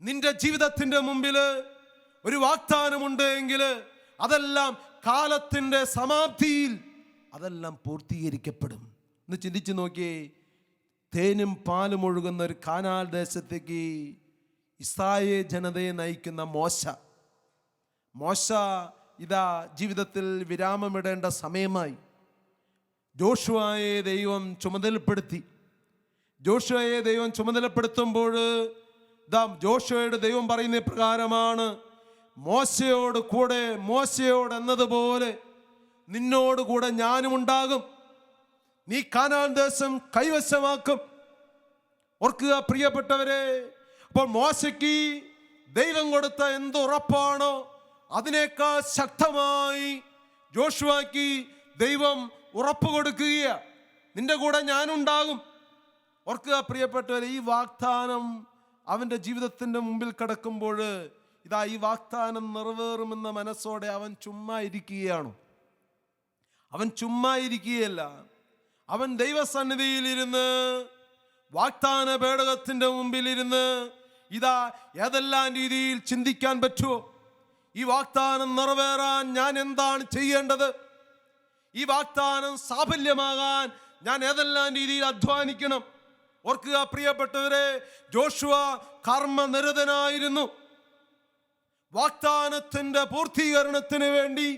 നിന്റെ ജീവിതത്തിൻ്റെ മുമ്പിൽ ഒരു വാഗ്ദാനമുണ്ട് എങ്കിൽ, അതെല്ലാം കാലത്തിൻ്റെ സമാപ്തിയിൽ അതെല്ലാം പൂർത്തീകരിക്കപ്പെടും. ഒന്ന് ചിന്തിച്ചു നോക്കിയേ, തേനും പാലും ഒഴുകുന്ന ഒരു കാനാൻ ദേശത്തേക്ക് ഇസ്രായേൽ ജനതയെ നയിക്കുന്ന മോശ ഇതാ ജീവിതത്തിൽ വിരാമമിടേണ്ട സമയമായി. ജോഷുവയെ ദൈവം ചുമതലപ്പെടുത്തുമ്പോൾ ഇതാ ജോഷുവയുടെ ദൈവം പറയുന്ന പ്രകാരമാണ്, മോശയോട് എന്നതുപോലെ നിന്നോട് കൂടെ ഞാനും ഉണ്ടാകും, നീ കാനാൻ ദേശം കൈവശമാക്കും. ഓർക്കുക പ്രിയപ്പെട്ടവരെ, അപ്പോൾ മോശയ്ക്ക് ദൈവം കൊടുത്ത എന്ത് ഉറപ്പാണോ അതിനേക്കാൾ ശക്തമായി ജോഷുവയ്ക്ക് ദൈവം ഉറപ്പ് കൊടുക്കുകയാ, നിന്റെ കൂടെ ഞാനുണ്ടാകും. ഓർക്കുക പ്രിയപ്പെട്ടവരെ, ഈ വാഗ്ദാനം അവൻ്റെ ജീവിതത്തിൻ്റെ മുമ്പിൽ കിടക്കുമ്പോൾ ഇതാ ഈ വാഗ്ദാനം നിറവേറുമെന്ന മനസ്സോടെ അവൻ ചുമ്മാ ഇരിക്കുകയാണോ? അവൻ ചുമ്മാ ഇരിക്കുകയല്ല. അവൻ ദൈവസന്നിധിയിലിരുന്ന് വാഗ്ദാന പേടകത്തിൻ്റെ മുമ്പിലിരുന്ന് ഇതാ ഏതെല്ലാം രീതിയിൽ ചിന്തിക്കാൻ പറ്റുമോ? ഈ വാഗ്ദാനം നിറവേറാൻ ഞാൻ എന്താണ് ചെയ്യേണ്ടത്? ഈ വാഗ്ദാനം സാഫല്യമാകാൻ ഞാൻ ഏതെല്ലാം രീതിയിൽ അധ്വാനിക്കണം? ഓർക്കുക പ്രിയപ്പെട്ടവരെ, ജോഷുവ കർമ്മനിരതനായിരുന്നു. വാഗ്ദാനത്തിന്റെ പൂർത്തീകരണത്തിന് വേണ്ടി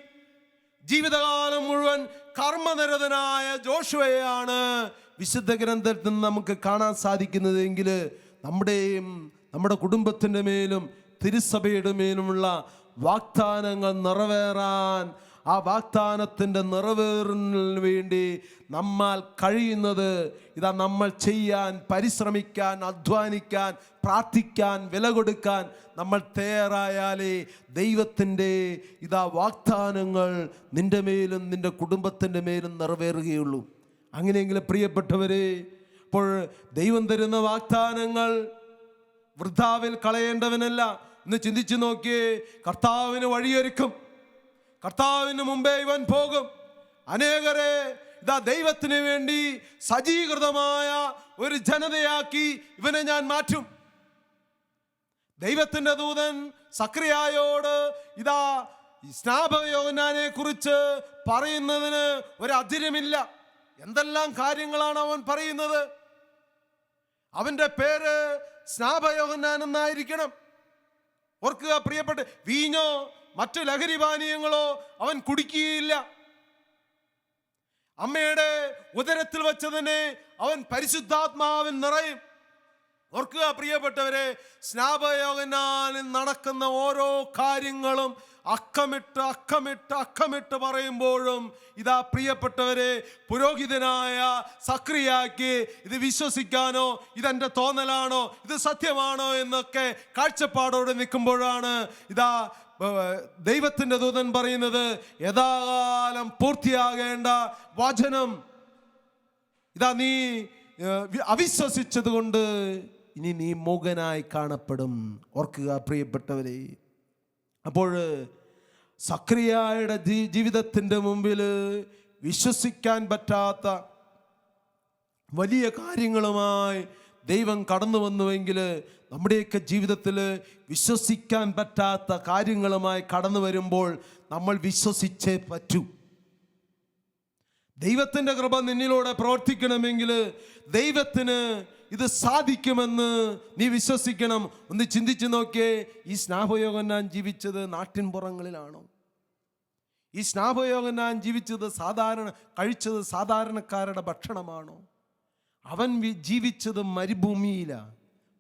ജീവിതകാലം മുഴുവൻ കർമ്മനിരതനായ ജോഷുവയാണ് വിശുദ്ധ ഗ്രന്ഥത്തിൽ നിന്ന് നമുക്ക് കാണാൻ സാധിക്കുന്നതെങ്കിൽ നമ്മുടെ കുടുംബത്തിൻ്റെ മേലും തിരുസഭയുടെ മേലുമുള്ള വാഗ്ദാനങ്ങൾ നിറവേറാൻ, ആ വാഗ്ദാനത്തിൻ്റെ നിറവേറുന്നതിന് വേണ്ടി നമ്മൾ കഴിയുന്നത് നമ്മൾ ചെയ്യാൻ, പരിശ്രമിക്കാൻ, അധ്വാനിക്കാൻ, പ്രാർത്ഥിക്കാൻ, വില കൊടുക്കാൻ നമ്മൾ തയ്യാറായാലേ ദൈവത്തിൻ്റെ വാഗ്ദാനങ്ങൾ നിൻ്റെ മേലും നിൻ്റെ കുടുംബത്തിൻ്റെ മേലും നിറവേറുകയുള്ളൂ. അങ്ങനെയെങ്കിൽ പ്രിയപ്പെട്ടവരെ, അപ്പോൾ ദൈവം തരുന്ന വാഗ്ദാനങ്ങൾ വൃഥാവിൽ കളയേണ്ടവനല്ല. ഒന്ന് ചിന്തിച്ചു നോക്കിയേ, കർത്താവിന് വഴിയൊരുക്കും, കർത്താവിന് മുമ്പേ ഇവൻ പോകും. അനേകരെ ദൈവത്തിന് വേണ്ടി സജ്ജീകൃതമായ ഒരു ജനതയാക്കി ഇവനെ ഞാൻ മാറ്റും. ദൈവത്തിന്റെ ദൂതൻ സക്രിയായോട് സ്നാപകയോഹന്നാനെ കുറിച്ച് പറയുന്നതിന് ഒരു അതിരുമില്ല. എന്തെല്ലാം കാര്യങ്ങളാണ് അവൻ പറയുന്നത്. അവന്റെ പേര് സ്നാപകയോഹന്നാൻ എന്നായിരിക്കണം. ഓർക്കുക പ്രിയപ്പെട്ട, വീഞ്ഞോ മറ്റു ലഹരി പാനീയങ്ങളോ അവൻ കുടിക്കുകയില്ല. അമ്മയുടെ ഉദരത്തിൽ വെച്ച് തന്നെ അവൻ പരിശുദ്ധാത്മാവിൽ നിറയും. ഓർക്കുക പ്രിയപ്പെട്ടവരെ, സ്നാപകയോഹന്നാനിൽ നടക്കുന്ന ഓരോ കാര്യങ്ങളും അക്കമിട്ട് പറയുമ്പോഴും പ്രിയപ്പെട്ടവരെ, പുരോഹിതനായ സക്രിയാക്ക് ഇത് വിശ്വസിക്കാനോ, ഇതെന്റെ തോന്നലാണോ, ഇത് സത്യമാണോ എന്നൊക്കെ കാഴ്ചപ്പാടോടെ നിൽക്കുമ്പോഴാണ് ദൈവത്തിന്റെ ദൂതൻ പറയുന്നത്, യഥാകാലം പൂർത്തിയാകേണ്ട വചനം നീ അവിശ്വസിച്ചത് കൊണ്ട് ഇനി നീ മൂകനായി കാണപ്പെടും. ഓർക്കുക പ്രിയപ്പെട്ടവരെ, അപ്പോൾ സക്രിയായുടെ ജീവിതത്തിൻ്റെ മുമ്പിൽ വിശ്വസിക്കാൻ പറ്റാത്ത വലിയ കാര്യങ്ങളുമായി ദൈവം കടന്നു വന്നുവെങ്കിൽ നമ്മുടെയൊക്കെ ജീവിതത്തിൽ വിശ്വസിക്കാൻ പറ്റാത്ത കാര്യങ്ങളുമായി കടന്നു വരുമ്പോൾ നമ്മൾ വിശ്വസിച്ചേ പറ്റൂ. ദൈവത്തിൻ്റെ കൃപ നിന്നിലൂടെ പ്രവർത്തിക്കണമെങ്കിൽ ദൈവത്തിന് ഇത് സാധിക്കുമെന്ന് നീ വിശ്വസിക്കണം. ഒന്ന് ചിന്തിച്ചു നോക്കിയേ, ഈ സ്നാപകയോഹന്നാൻ ജീവിച്ചത് നാട്ടിൻപുറങ്ങളിലാണോ? ഈ സ്നാപകയോഹന്നാൻ ജീവിച്ചത് കഴിച്ചത് സാധാരണക്കാരുടെ ഭക്ഷണമാണോ? അവൻ ജീവിച്ചത് മരുഭൂമിയിലാണ്.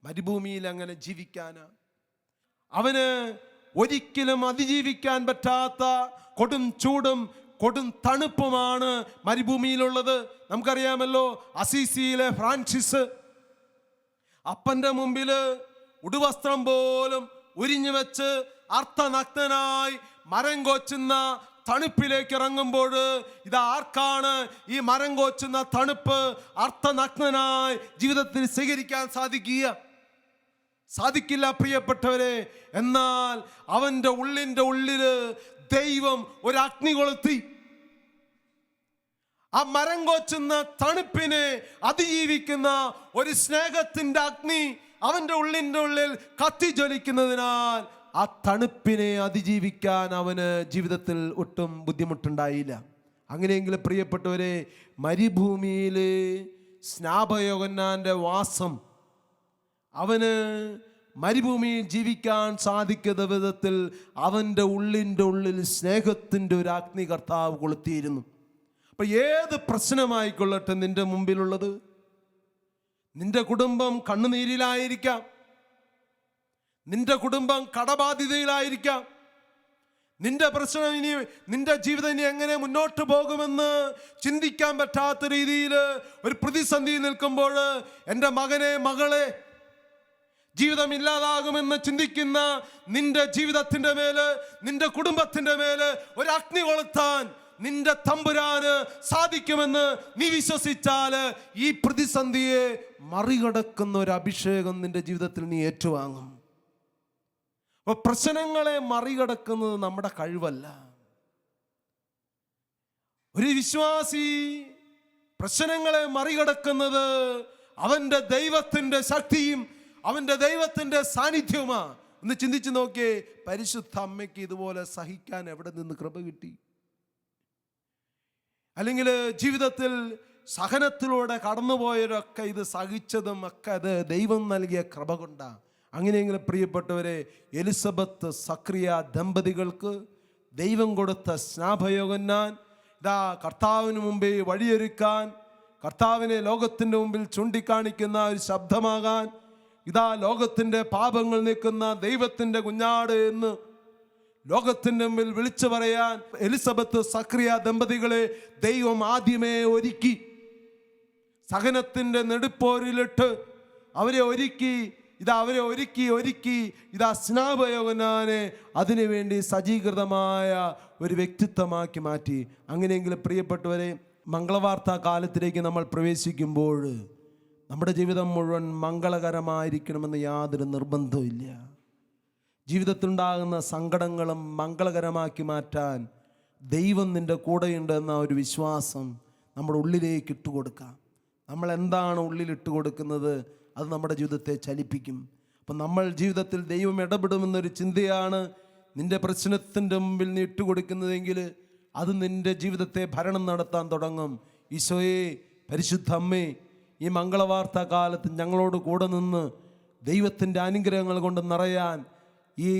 മരുഭൂമിയിൽ അങ്ങനെ ജീവിക്കാനാ? അവന് ഒരിക്കലും അതിജീവിക്കാൻ പറ്റാത്ത കൊടും ചൂടും കൊടും തണുപ്പുമാണ് മരുഭൂമിയിലുള്ളത്. നമുക്കറിയാമല്ലോ, അസീസിയിലെ ഫ്രാൻസിസ് അപ്പന്റെ മുമ്പിൽ ഉടുവസ്ത്രം പോലും ഉരിഞ്ഞു വെച്ച് അർത്ഥനഗ്നനായി മരം കോച്ചുന്ന തണുപ്പിലേക്ക് ഇറങ്ങുമ്പോൾ ആർക്കാണ് ഈ മരം കോച്ചുന്ന തണുപ്പ് അർത്ഥനഗ്നനായി ജീവിതത്തിൽ സ്വീകരിക്കാൻ സാധിക്കില്ല പ്രിയപ്പെട്ടവരെ. എന്നാൽ അവന്റെ ഉള്ളില് ദൈവം ഒരു അഗ്നി കൊളുത്തി. ആ മരം കോച്ചുന്ന തണുപ്പിനെ അതിജീവിക്കുന്ന ഒരു സ്നേഹത്തിന്റെ അഗ്നി അവന്റെ ഉള്ളിൽ കത്തിജ്വലിക്കുന്നതിനാൽ ആ തണുപ്പിനെ അതിജീവിക്കാൻ അവന് ജീവിതത്തിൽ ഒട്ടും ബുദ്ധിമുട്ടുണ്ടായില്ല. അങ്ങനെയെങ്കിൽ പ്രിയപ്പെട്ടവരെ, മരുഭൂമിയിൽ സ്നാപകയോഹന്നാന്റെ വാസം അവന് മരുഭൂമിയിൽ ജീവിക്കാൻ സാധിക്കുന്ന വിധത്തിൽ അവൻ്റെ ഉള്ളിൽ സ്നേഹത്തിൻ്റെ ഒരു അഗ്നി കർത്താവ് കൊളുത്തിയിരുന്നു. അപ്പം ഏത് പ്രശ്നമായിക്കൊള്ളട്ടെ നിന്റെ മുമ്പിലുള്ളത്, നിന്റെ കുടുംബം കണ്ണുനീരിലായിരിക്കാം, നിന്റെ കുടുംബം കടബാധിതയിലായിരിക്കാം, നിന്റെ പ്രശ്നം ഇനി നിന്റെ ജീവിതം ഇനി എങ്ങനെ മുന്നോട്ട് പോകുമെന്ന് ചിന്തിക്കാൻ പറ്റാത്ത രീതിയിൽ ഒരു പ്രതിസന്ധി നിൽക്കുമ്പോൾ എൻ്റെ മകനെ മകളെ ജീവിതം ഇല്ലാതാകുമെന്ന് ചിന്തിക്കുന്ന നിന്റെ ജീവിതത്തിന്റെ മേല്, നിന്റെ കുടുംബത്തിന്റെ മേല് ഒരു അഗ്നി കൊളുത്താൻ നിന്റെ തമ്പുരാന് സാധിക്കുമെന്ന് നീ വിശ്വസിച്ചാൽ ഈ പ്രതിസന്ധിയെ മറികടക്കുന്ന ഒരു അഭിഷേകം നിന്റെ ജീവിതത്തിൽ നീ ഏറ്റുവാങ്ങും. അപ്പൊ പ്രശ്നങ്ങളെ മറികടക്കുന്നത് നമ്മുടെ കഴിവല്ല. ഒരു വിശ്വാസി പ്രശ്നങ്ങളെ മറികടക്കുന്നത് അവന്റെ ദൈവത്തിന്റെ ശക്തിയും അവന്റെ ദൈവത്തിന്റെ സാന്നിധ്യവുമാണ്. ഒന്ന് ചിന്തിച്ചു നോക്കിയേ, പരിശുദ്ധ അമ്മയ്ക്ക് ഇതുപോലെ സഹിക്കാൻ എവിടെ നിന്ന് കൃപ കിട്ടി? അല്ലെങ്കിൽ ജീവിതത്തിൽ സഹനത്തിലൂടെ കടന്നുപോയവരൊക്കെ ഇത് സഹിച്ചതും ഒക്കെ അത് ദൈവം നൽകിയ കൃപ കൊണ്ടാണ്. അങ്ങനെയെങ്കിൽ പ്രിയപ്പെട്ടവരെ, എലിസബത്ത് സക്രിയ ദമ്പതികൾക്ക് ദൈവം കൊടുത്ത സ്നാപയോഹന്നാൻ ഇതാ കർത്താവിന് മുമ്പേ വഴിയൊരുക്കാൻ, കർത്താവിനെ ലോകത്തിൻ്റെ മുമ്പിൽ ചൂണ്ടിക്കാണിക്കുന്ന ഒരു ശബ്ദമാകാൻ, ഇതാ ലോകത്തിൻ്റെ പാപങ്ങൾ നീക്കുന്ന ദൈവത്തിൻ്റെ കുഞ്ഞാട് എന്ന് ലോകത്തിൻ്റെ മുമ്പിൽ വിളിച്ചു പറയാൻ എലിസബത്ത് സക്രിയ ദമ്പതികളെ ദൈവം ആദ്യമേ ഒരുക്കി. സഹനത്തിൻ്റെ നെടുപ്പോരിലിട്ട് അവരെ ഒരുക്കി ഇതാ സ്നാപയോഹന്നാനെ അതിനുവേണ്ടി സജ്ജീകൃതമായ ഒരു വ്യക്തിത്വമാക്കി മാറ്റി. അങ്ങനെയെങ്കിൽ പ്രിയപ്പെട്ടവരെ, മംഗളവാർത്താ കാലത്തിലേക്ക് നമ്മൾ പ്രവേശിക്കുമ്പോൾ നമ്മുടെ ജീവിതം മുഴുവൻ മംഗളകരമായിരിക്കണമെന്ന് യാതൊരു നിർബന്ധവുമില്ല. ജീവിതത്തിലുണ്ടാകുന്ന സങ്കടങ്ങളും മംഗളകരമാക്കി മാറ്റാൻ ദൈവം നിൻ്റെ കൂടെയുണ്ട് എന്ന ഒരു വിശ്വാസം നമ്മുടെ ഉള്ളിലേക്ക് ഇട്ടുകൊടുക്കാം. നമ്മൾ എന്താണ് ഉള്ളിലിട്ട് കൊടുക്കുന്നത് അത് നമ്മുടെ ജീവിതത്തെ ചലിപ്പിക്കും. അപ്പം നമ്മൾ ജീവിതത്തിൽ ദൈവം ഇടപെടുമെന്നൊരു ചിന്തയാണ് നിൻ്റെ പ്രശ്നത്തിൻ്റെ മുമ്പിൽ നീ ഇട്ടുകൊടുക്കുന്നതെങ്കിൽ അത് നിൻ്റെ ജീവിതത്തെ ഭരണം നടത്താൻ തുടങ്ങും. ഈശോയെ, പരിശുദ്ധ അമ്മേ, ഈ മംഗളവാർത്താ കാലത്ത് ഞങ്ങളോട് കൂടെ നിന്ന് ദൈവത്തിൻ്റെ അനുഗ്രഹങ്ങൾ കൊണ്ട് നിറയാൻ ഈ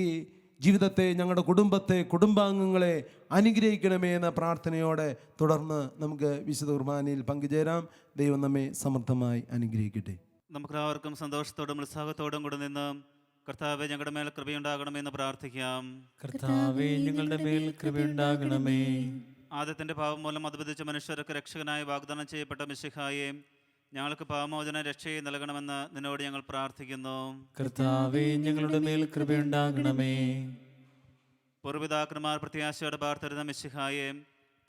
ജീവിതത്തെ, ഞങ്ങളുടെ കുടുംബത്തെ, കുടുംബാംഗങ്ങളെ അനുഗ്രഹിക്കണമേ എന്ന പ്രാർത്ഥനയോടെ തുടർന്ന് നമുക്ക് വിശുദ്ധ കുർബാനയിൽ പങ്കുചേരാം. ദൈവം നമ്മെ സമൃദ്ധമായി അനുഗ്രഹിക്കട്ടെ. നമുക്കെല്ലാവർക്കും സന്തോഷത്തോടും ഉത്സാഹത്തോടും കൂടെ നിന്ന് കർത്താവേ ഞങ്ങളുടെ മേൽ കൃപയുണ്ടാകണമെന്ന് പ്രാർത്ഥിക്കാം. കർത്താവേ ഞങ്ങളുടെ മേൽ കൃപയുണ്ടാകണമേ. ആദ്യത്തിൻ്റെ പാപം മൂലം അധപതിച്ച മനുഷ്യർക്ക് രക്ഷകനായി വാഗ്ദാനം ചെയ്യപ്പെട്ട മിശിഹായെ ഞങ്ങൾക്ക് പാപമോചന രക്ഷയെ നൽകണമെന്ന് നിന്നോട് ഞങ്ങൾ പ്രാർത്ഥിക്കുന്നു. കർത്താവേ ഞങ്ങളുടെ മേൽ കൃപയുണ്ടാകണമേ. പൂർവ്വപിതാക്കന്മാർ പ്രത്യാശയോടെ പാർത്തിരുന്ന മിശിഹായെ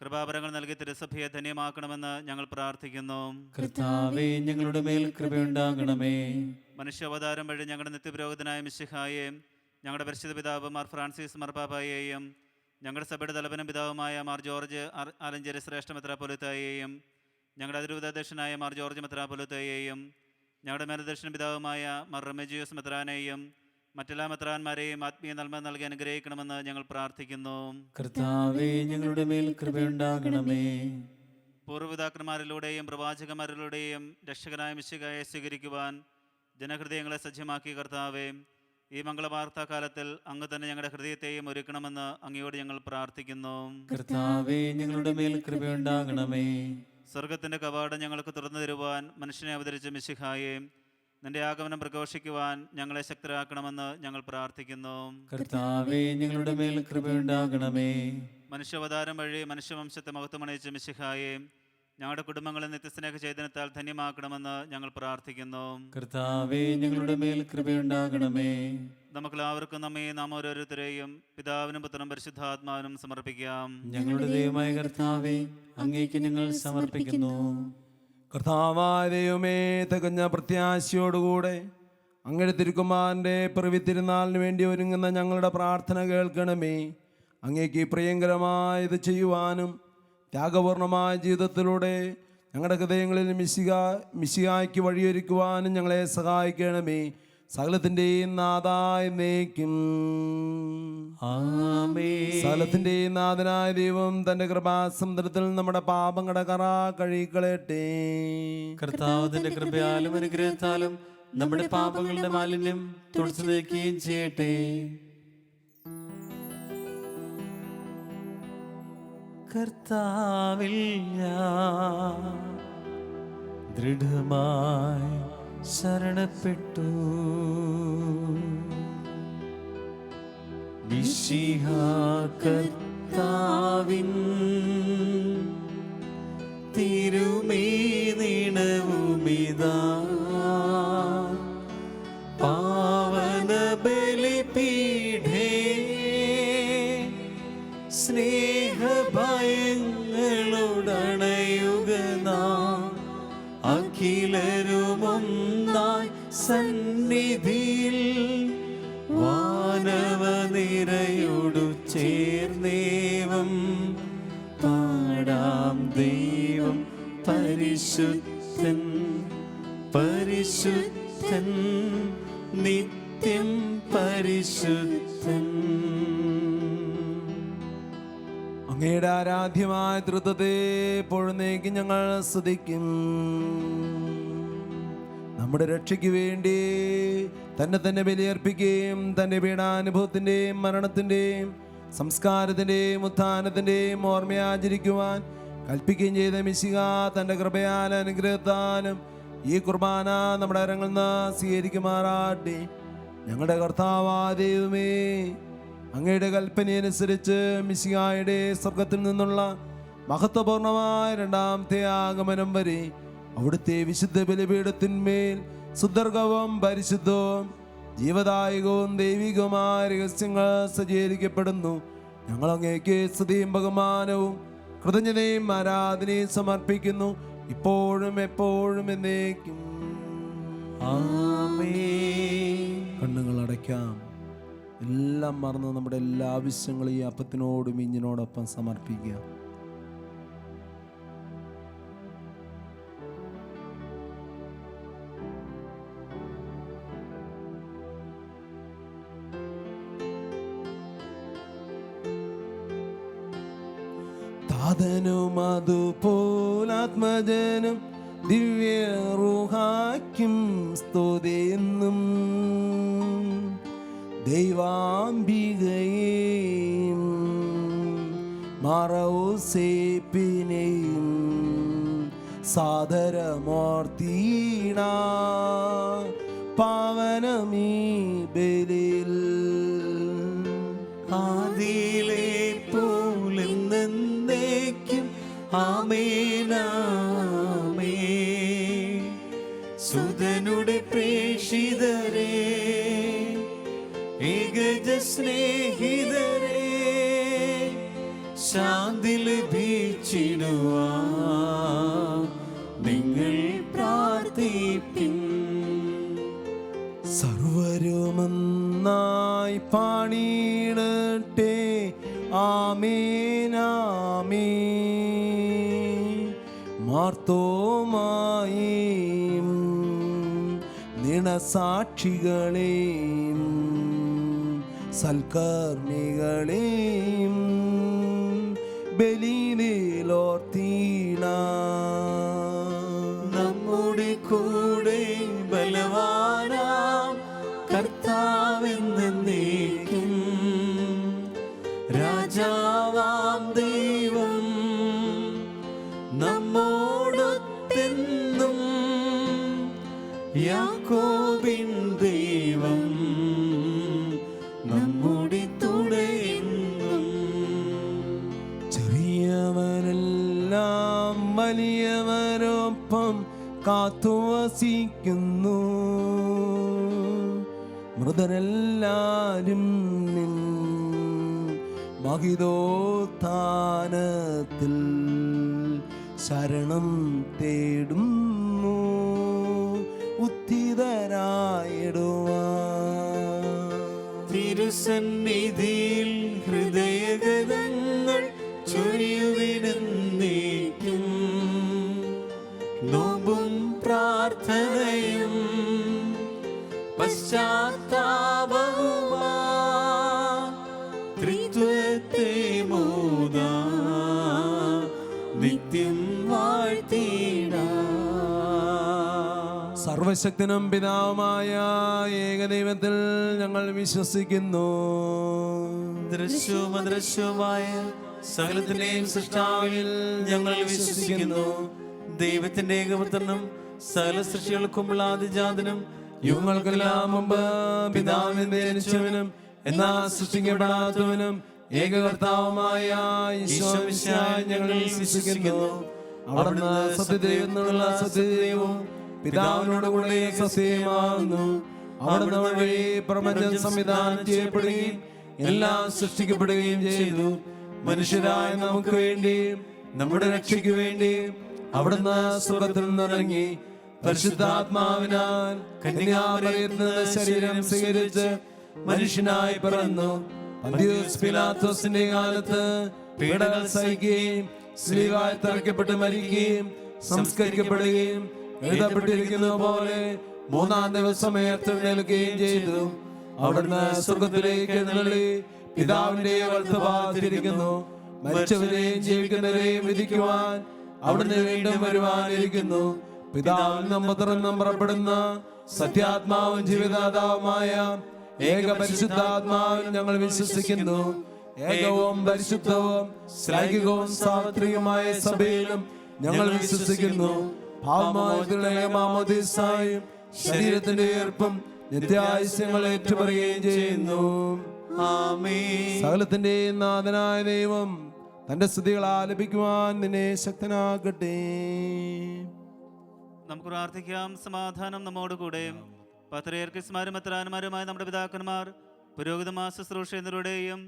കൃപാവരങ്ങൾ നൽകി തിരുസഭയെ ധന്യമാക്കണമെന്ന് ഞങ്ങൾ പ്രാർത്ഥിക്കുന്നു. കർത്താവേ ഞങ്ങളുടെ മേൽ കൃപയുണ്ടാകണമേ. മനുഷ്യാവതാരം വഴി ഞങ്ങളുടെ നിത്യപുരോഹിതനായ മിശിഹായെ ഞങ്ങളുടെ പരിശുദ്ധ പിതാവ് മാർ ഫ്രാൻസിസ് മാർപ്പാപ്പായെയും ഞങ്ങളുടെ സഭയുടെ തലവനും പിതാവുമായ മാർ ജോർജ് ആലഞ്ചേരി ശ്രേഷ്ഠ മെത്രാപ്പൊലീത്തായെയും ഞങ്ങളുടെ അതിരൂപതാധ്യക്ഷനായ മാർ ജോർജ് മെത്രാപ്പൊലീത്തായെയും ഞങ്ങളുടെ മേലധ്യക്ഷന പിതാവുമായ മാർ റെമജിയോസ് മെത്രാനെയും മറ്റെല്ലാ മെത്രാന്മാരെയും ആത്മീയ നന്മ നൽകി അനുഗ്രഹിക്കണമെന്ന് ഞങ്ങൾ പ്രാർത്ഥിക്കുന്നു. കർത്താവേ ഞങ്ങളുടെ മേൽ കൃപയുണ്ടാകണമേ. പൂർവ്വപിതാക്കന്മാരിലൂടെയും പ്രവാചകന്മാരിലൂടെയും രക്ഷകനായ മിശിഹായെ സ്വീകരിക്കുവാൻ ജനഹൃദയങ്ങളെ സജ്ജമാക്കി കർത്താവേ, ഈ മംഗളവാർത്താ കാലത്തിൽ അങ്ങ് തന്നെ ഞങ്ങളുടെ ഹൃദയത്തെയും ഒരുക്കണമെന്ന് അങ്ങയോട് ഞങ്ങൾ പ്രാർത്ഥിക്കുന്നു. കർത്താവേ ഞങ്ങളുടെ മേൽ കൃപയുണ്ടാകണമേ. സ്വർഗത്തിൻ്റെ കവാടം ഞങ്ങൾക്ക് തുറന്നു തരുവാൻ മനുഷ്യനെ അവതരിച്ച മിശിഹായെ നിന്റെ ആഗമനം പ്രഘോഷിക്കുവാൻ ഞങ്ങളെ ശക്തരാക്കണമെന്ന് ഞങ്ങൾ പ്രാർത്ഥിക്കുന്നു. കർത്താവേ ഞങ്ങളുടെ മേൽ കൃപയുണ്ടാകണമേ. മനുഷ്യാവതാരം വഴി മനുഷ്യവംശത്തെ മഹത്വമണിയിച്ച മിശിഹായെ ഞങ്ങളുടെ കുടുംബങ്ങളെ നിത്യസ്നേഹ ചൈതന്യത്താൽ ധന്യമാക്കണമെന്ന് ഞങ്ങൾ പ്രാർത്ഥിക്കുന്നു. കർത്താവേ ഞങ്ങളുടെ മേൽ കൃപയുണ്ടാകണമേ. നമുക്കെല്ലാവർക്കും നമ്മെ നാം ഓരോരുത്തരെയും പിതാവിനും പുത്രനും പരിശുദ്ധാത്മാവിനും സമർപ്പിക്കാം. ഞങ്ങളുടെ ദൈവമായ കർത്താവേ, അങ്ങേക്ക് ഞങ്ങൾ സമർപ്പിക്കുന്നു. കർത്താവായ ദൈവമേ, തികഞ്ഞ പ്രത്യാശയോടുകൂടെ അങ്ങയുടെ തിരുക്കുമാരൻ്റെ പിറവി തിരുനാളിന് വേണ്ടി ഒരുങ്ങുന്ന ഞങ്ങളുടെ പ്രാർത്ഥന കേൾക്കണമേ. അങ്ങേക്ക് പ്രിയങ്കരമായത് ചെയ്യുവാനും ത്യാഗപൂർണമായ ജീവിതത്തിലൂടെ ഞങ്ങളുടെ ഹൃദയങ്ങളിൽ മിശിഹായ്ക്ക് വഴിയൊരുക്കുവാനും ഞങ്ങളെ സഹായിക്കണമേ. സകലത്തിൻ്റെയും നാഥായ എന്നേക്കും ആമേൻ. സകലത്തിൻ്റെയും നാഥനായ ദൈവം തൻ്റെ കൃപാസമുദ്രത്തിൽ നമ്മുടെ പാപങ്ങളുടെ കറ കഴുകിക്കളയട്ടെ. കർത്താവ് തന്റെ കൃപയാലും അനുഗ്രഹത്താലും നമ്മുടെ പാപങ്ങളുടെ മാലിന്യം തുടച്ചു നീക്കുകയും ചെയ്യട്ടെ. കർത്താവിൽ ഞാൻ ദൃഢമായി ശരണപ്പെട്ടു. മിശിഹാ കർത്താവിൻ തിരുമേനിണവുമിതാ പാവന ബലിപീഠേ സ്നേഹഭയങ്ങളുടണയുക നാം അഖിലരുമൊന്നായി സന്നിധിയിൽ വാനവനിരയോടു ചേർന്നേവം പാടാം. ദൈവം പരിശുദ്ധൻ പരിശുദ്ധൻ നിത്യം പരിശുദ്ധൻ. അങ്ങയുടെ ആരാധ്യമായ തൃത്വത്തെ പൊഴുന്നേക്ക് ഞങ്ങൾ സ്തുതിക്കും. നമ്മുടെ രക്ഷയ്ക്ക് വേണ്ടി തന്നെ ബലിയർപ്പിക്കുകയും തൻ്റെ പീഡാനുഭവത്തിൻ്റെയും മരണത്തിൻ്റെയും സംസ്കാരത്തിൻ്റെയും ഉത്ഥാനത്തിൻ്റെയും ഓർമ്മയാചരിക്കുവാൻ കൽപ്പിക്കുകയും ചെയ്ത മിശിഹ തൻ്റെ കൃപയാലും അനുഗ്രഹത്താലും ഈ കുർബാന നമ്മുടെ അരങ്ങളിൽ നിന്ന് സ്വീകരിക്കുമാറാട്ടെ. ഞങ്ങളുടെ കർത്താവായ ദൈവമേ, അങ്ങയുടെ കൽപ്പനയനുസരിച്ച് മിശിഹായുടെ സ്വർഗത്തിൽ നിന്നുള്ള മഹത്വപൂർണമായ രണ്ടാമത്തെ ആഗമനം വരെ അവിടുത്തെ വിശുദ്ധ ബലിപീഠത്തിന്മേൽ സുദർഗവും പരിശുദ്ധവും ജീവദായകവും ദൈവികവുമായ രഹസ്യങ്ങൾ സജ്ജീകരിക്കപ്പെടുന്നു. ഞങ്ങൾ അങ്ങേക്ക് സ്തുതിയും ബഹുമാനവും കൃതജ്ഞതയും ആരാധനയും സമർപ്പിക്കുന്നു, ഇപ്പോഴും എപ്പോഴും എന്നേക്കും. കണ്ണുകൾ അടയ്ക്കാം. എല്ലാം മറന്ന് നമ്മുടെ എല്ലാ ആവശ്യങ്ങളും ഈ അപ്പത്തിനോടും ഇഞ്ഞിനോടൊപ്പം സമർപ്പിക്കുക. താതനും അതുപോലാത്മജനും ദിവ്യറൂഹാക്കും സ്തുതിയെന്നും ദൈവാംബികയെയും മറവുസേപ്പിനെയും സാദരമൂർത്തിയിട പാവനമീ ബലിയിൽ ആദിയിലെ പോലെന്നേക്കും ആമേനാമേ. സുതനുടെ പ്രേഷിതരേ, ഏകജ സ്നേഹിതരേ, ശാന്തി ലഭിച്ചിടുവാൻ നിങ്ങൾ പ്രാർത്ഥിപ്പിൻ. സർവരുമൊന്നായി പാണിയിടട്ടെ, ആമേനാമേൻ. മാർത്തോമായും നിണസാക്ഷികളെയും സൽക്കർമ്മികളെയും ബലിയിലോർത്തീണ. നമ്മുടെ കൂടെ ബലവാനാം കർത്താവെന്നേക്കും രാജാവാം ദൈവം നമ്മോടൊത്തെന്നും. യാക്കോബിൻ ദൈവം നമ്മുടെ തുടയെന്നും. ചെറിയവരെല്ലാം വലിയവരൊപ്പം കാത്തുവസിക്കുന്നു, മൃതരെല്ലാരും നിൻ മഹിതോത്ഥാനത്തിൽ ശരണം തേടുന്നു, ഉത്തിതരായിടുവാൻ. തിരുസന്നിധിയിൽ ഹൃദയഗതങ്ങൾ ചൊരിയുവിടുന്നേക്കും. നോമ്പും പ്രാർത്ഥനയും പശ്ചാത്താപവുമാ ത്രിത്വത്തെ മോദാ നിത്യം വാഴ്ത്തിടാ. സർവശക്തനും പിതാവുമായ ഏകദൈവത്തിൽ ഞങ്ങൾ വിശ്വസിക്കുന്നു. ദൃശ്യവും അദൃശ്യവുമായ സകലത്തിന്റെയും സൃഷ്ടാവിൽ ഞങ്ങൾ വിശ്വസിക്കുന്നു. ദൈവത്തിന്റെ ഏകപുത്രനും സകല സൃഷ്ടികൾക്കുമുള്ള ആദിജാതനും യുഗങ്ങൾക്കെല്ലാം മുമ്പ് പിതാവിന്റെ ജനിച്ചവനും എന്നാൽ സൃഷ്ടിക്കപ്പെടാത്തവനും ഏകകർത്താവുമായ ഈശോമിശിഹായെ ഞങ്ങൾ വിശ്വസിക്കുന്നു. അവിടുന്ന് സത്യദൈവത്തിനുള്ള സത്യദൈവവും പിതാവിനോട് കൂടെ സത്യമാകുന്നു. അവിടുന്ന് വഴി പ്രപഞ്ചം സംവിധാനം ചെയ്യപ്പെടുകയും എല്ലാം സൃഷ്ടിക്കപ്പെടുകയും ചെയ്തു. മനുഷ്യരായ നമുക്ക് വേണ്ടിയും നമ്മുടെ രക്ഷയ്ക്ക് വേണ്ടിയും അവിടുന്ന് സ്വർഗ്ഗത്തിൽ നിന്നിറങ്ങി പരിശുദ്ധാത്മാവിനാൽ കന്യകാമറിയത്തിൽ നിന്ന് ശരീരം സ്വീകരിച്ച് മനുഷ്യനായി പിറന്നു. പന്തിയോസ് പീലാത്തോസിന്റെ കാലത്ത് പീഡകൾ സഹിക്കുകയും സ്ലീവായി തറയ്ക്കപ്പെട്ട് മരിക്കുകയും സംസ്കരിക്കപ്പെടുകയും എഴുതപ്പെട്ടിരിക്കുന്ന പോലെ മൂന്നാം ദിവസം ഉയർത്തെഴുന്നേൽക്കുകയും ചെയ്തു. അവിടുന്ന് സ്വർഗ്ഗത്തിലേക്ക് എഴുന്നള്ളി പിതാവിന്റെ വലത്തുഭാഗത്തിരിക്കുന്നു. മരിച്ചവരെയും ജീവിക്കുന്നവരെയും വിധിക്കുവാൻ അവിടുന്ന് വീണ്ടും വരുവാനിരിക്കുന്നു. പിതാവിനും പുത്രനും പുറപ്പെടുന്ന സത്യാത്മാവും ജീവിതാതാവുമായ ഏക പരിശുദ്ധാത്മാവിൽ ഞങ്ങൾ വിശ്വസിക്കുന്നു. ഏകവും പരിശുദ്ധവും ശ്ലൈകികവും സാർവത്രികമായ സഭയിലും ഞങ്ങൾ വിശ്വസിക്കുന്നു. മാമോദീസായും ശരീരത്തിന്റെ ഉയർപ്പും നിത്യായുസ്യങ്ങൾ ഏറ്റുപറയുകയും ചെയ്യുന്നു. ആമേൻ. സകലത്തിന്റെയും നാഥനായ ദൈവം തന്റെ സ്തുതികൾ ആലപിക്കുവാൻ നിന്നെ ശക്തനാക്കട്ടെ. നമുക്ക് പ്രാർത്ഥിക്കാം. സമാധാനം നമ്മോട് കൂടെ. പത്രിയർക്കിസ്മാരും മെത്രാന്മാരുമായ നമ്മുടെ പിതാക്കന്മാർ, പുരോഹിതന്മാർ, ശുശ്രൂഷ എന്നിവരുടെയും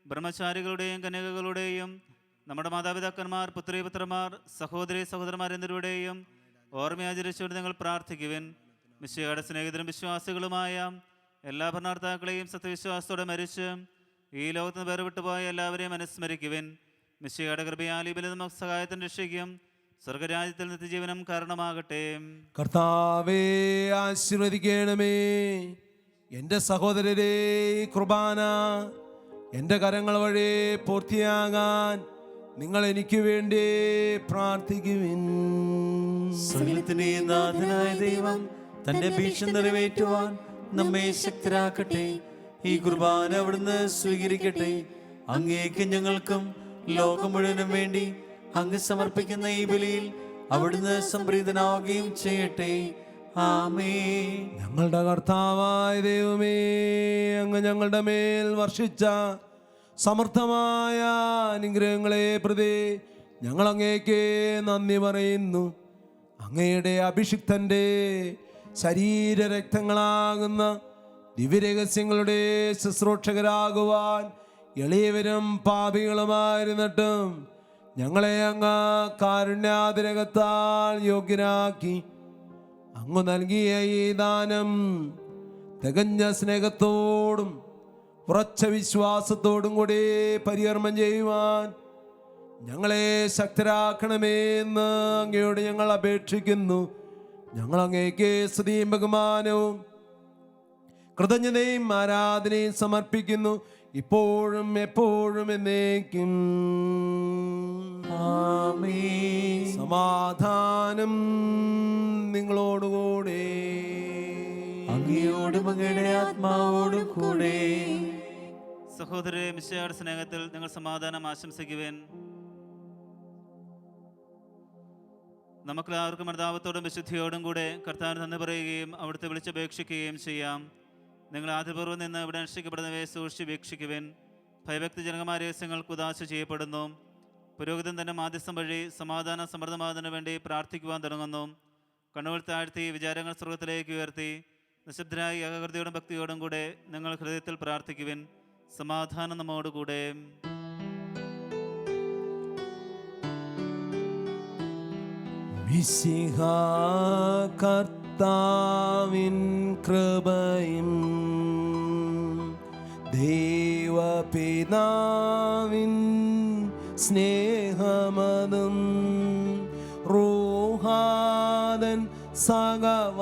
ബ്രഹ്മചാരികളുടെയും കന്യകകളുടെയും നമ്മുടെ മാതാപിതാക്കന്മാർ, പുത്രീപുത്രന്മാർ, സഹോദരി സഹോദരന്മാർ എന്നിവരുടെയും ഓർമ്മയാചരിച്ചുകൊണ്ട് നിങ്ങൾ പ്രാർത്ഥിക്കുവിൻ. മിശിഹായുടെ സ്നേഹിതരും വിശ്വാസികളുമായ എല്ലാ ഭരണാർത്ഥാക്കളെയും സത്യവിശ്വാസത്തോടെ മരിച്ച് ഈ ലോകത്ത് നിന്ന് വേർവിട്ടുപോയ എല്ലാവരെയും അനുസ്മരിക്കുവിൻ. മിശിഹായുടെ കൃപയാൽ ഈ ബലി നമുക്ക് സഹായത്തിന് രക്ഷിക്കും, സ്വർഗരാജ്യത്തിൽ നിത്യജീവനം കാരണമാകട്ടെ. കർത്താവേ ആശീർവദിക്കണമേ. എൻ്റെ സഹോദരരെ, കുർബാന എൻ്റെ കരങ്ങൾ വഴി പൂർത്തിയാകാൻ നിങ്ങൾ എനിക്ക് വേണ്ടി പ്രാർത്ഥിക്കുവിൻ. സകലത്തിന്റെയും നാഥനായ ദൈവം തന്റെ ഭീക്ഷ നിറവേറ്റുവാൻ നമ്മെ ശക്തരാക്കട്ടെ. ഈ കുർബാന അവിടുന്ന് സ്വീകരിക്കട്ടെ. അങ്ങേക്ക് ഞങ്ങൾക്കും ലോകം മുഴുവനും വേണ്ടി അങ്ങ് സമർപ്പിക്കുന്ന ഈ ബലിയിൽ അവിടുന്ന് സംപ്രീതനാവുകയും ചെയ്യട്ടെ. ആമേൻ. ഞങ്ങളുടെ കർത്താവായ ദൈവമേ, അങ്ങ് ഞങ്ങളുടെ മേൽ വർഷിച്ച സമർത്ഥമായ അനുഗ്രഹങ്ങളെ പ്രതി ഞങ്ങൾ അങ്ങേക്ക് നന്ദി പറയുന്നു. അങ്ങയുടെ അഭിഷിക്തന്റെ ശരീരരക്തങ്ങളാകുന്ന ദിവ്യരഹസ്യങ്ങളുടെ ശുശ്രൂഷകരാകുവാൻ എളിയവരും പാപികളുമായിരുന്നിട്ടും ഞങ്ങളെ അങ്ങ് കാരുണ്യാതിരകത്താൽ യോഗ്യരാക്കി. അങ്ങ് നൽകിയ ഈ ദാനം തികഞ്ഞ സ്നേഹത്തോടും ഉറച്ച വിശ്വാസത്തോടും കൂടി പരികർമ്മം ചെയ്യുവാൻ ഞങ്ങളെ ശക്തരാക്കണമേ എന്ന് അങ്ങയോട് ഞങ്ങൾ അപേക്ഷിക്കുന്നു. ഞങ്ങൾ അങ്ങേക്ക് സ്തുതിയും ബഹുമാനവും കൃതജ്ഞതയും ആരാധനയും സമർപ്പിക്കുന്നു, ഇപ്പോഴും എപ്പോഴും എന്നേക്കും. ആമേൻ. സമാധാനം നിങ്ങളോടുകൂടെ. അങ്ങയോടും അങ്ങയുടെ ആത്മാവോടും കൂടെ. സഹോദരരെ, മിശിഹായുടെ സ്നേഹത്തിൽ നിങ്ങൾ സമാധാനം ആശംസിക്കുവാൻ നമുക്കെല്ലാവർക്കും അനുതാപത്തോടും വിശുദ്ധിയോടും കൂടെ കർത്താവിന് നന്ദി പറയുകയും അവിടുത്തെ വിളിച്ചപേക്ഷിക്കുകയും ചെയ്യാം. നിങ്ങൾ ആദ്യപൂർവ്വം നിന്ന് ഇവിടെ അനുഷ്ഠിക്കപ്പെടുന്നവയെ സൂക്ഷിച്ച് വീക്ഷിക്കുവിൻ. ഭയഭക്തിജനകമായ രഹസ്യങ്ങൾക്ക് ഉദാശ ചെയ്യപ്പെടുന്നു. പുരോഹിതൻ തന്നെ മാധ്യസ്ഥം വഴി സമാധാനം സമൃദ്ധമാകുന്നതിനു വേണ്ടി പ്രാർത്ഥിക്കുവാൻ തുടങ്ങുന്നു. കണ്ണുകൾ താഴ്ത്തി വിചാരങ്ങൾ സ്വർഗത്തിലേക്ക് ഉയർത്തി നിശബ്ദരായി ഏകാഗ്രതയോടും ഭക്തിയോടും കൂടെ നിങ്ങൾ ഹൃദയത്തിൽ പ്രാർത്ഥിക്കുവിൻ. സമാധാനം നമ്മോടുകൂടെ. മിശിഹാ കർത്താവിൻ കൃപയും ദൈവപിതാവിൻ സ്നേഹമതും റൂഹാദൻ സഹവാസവുമേ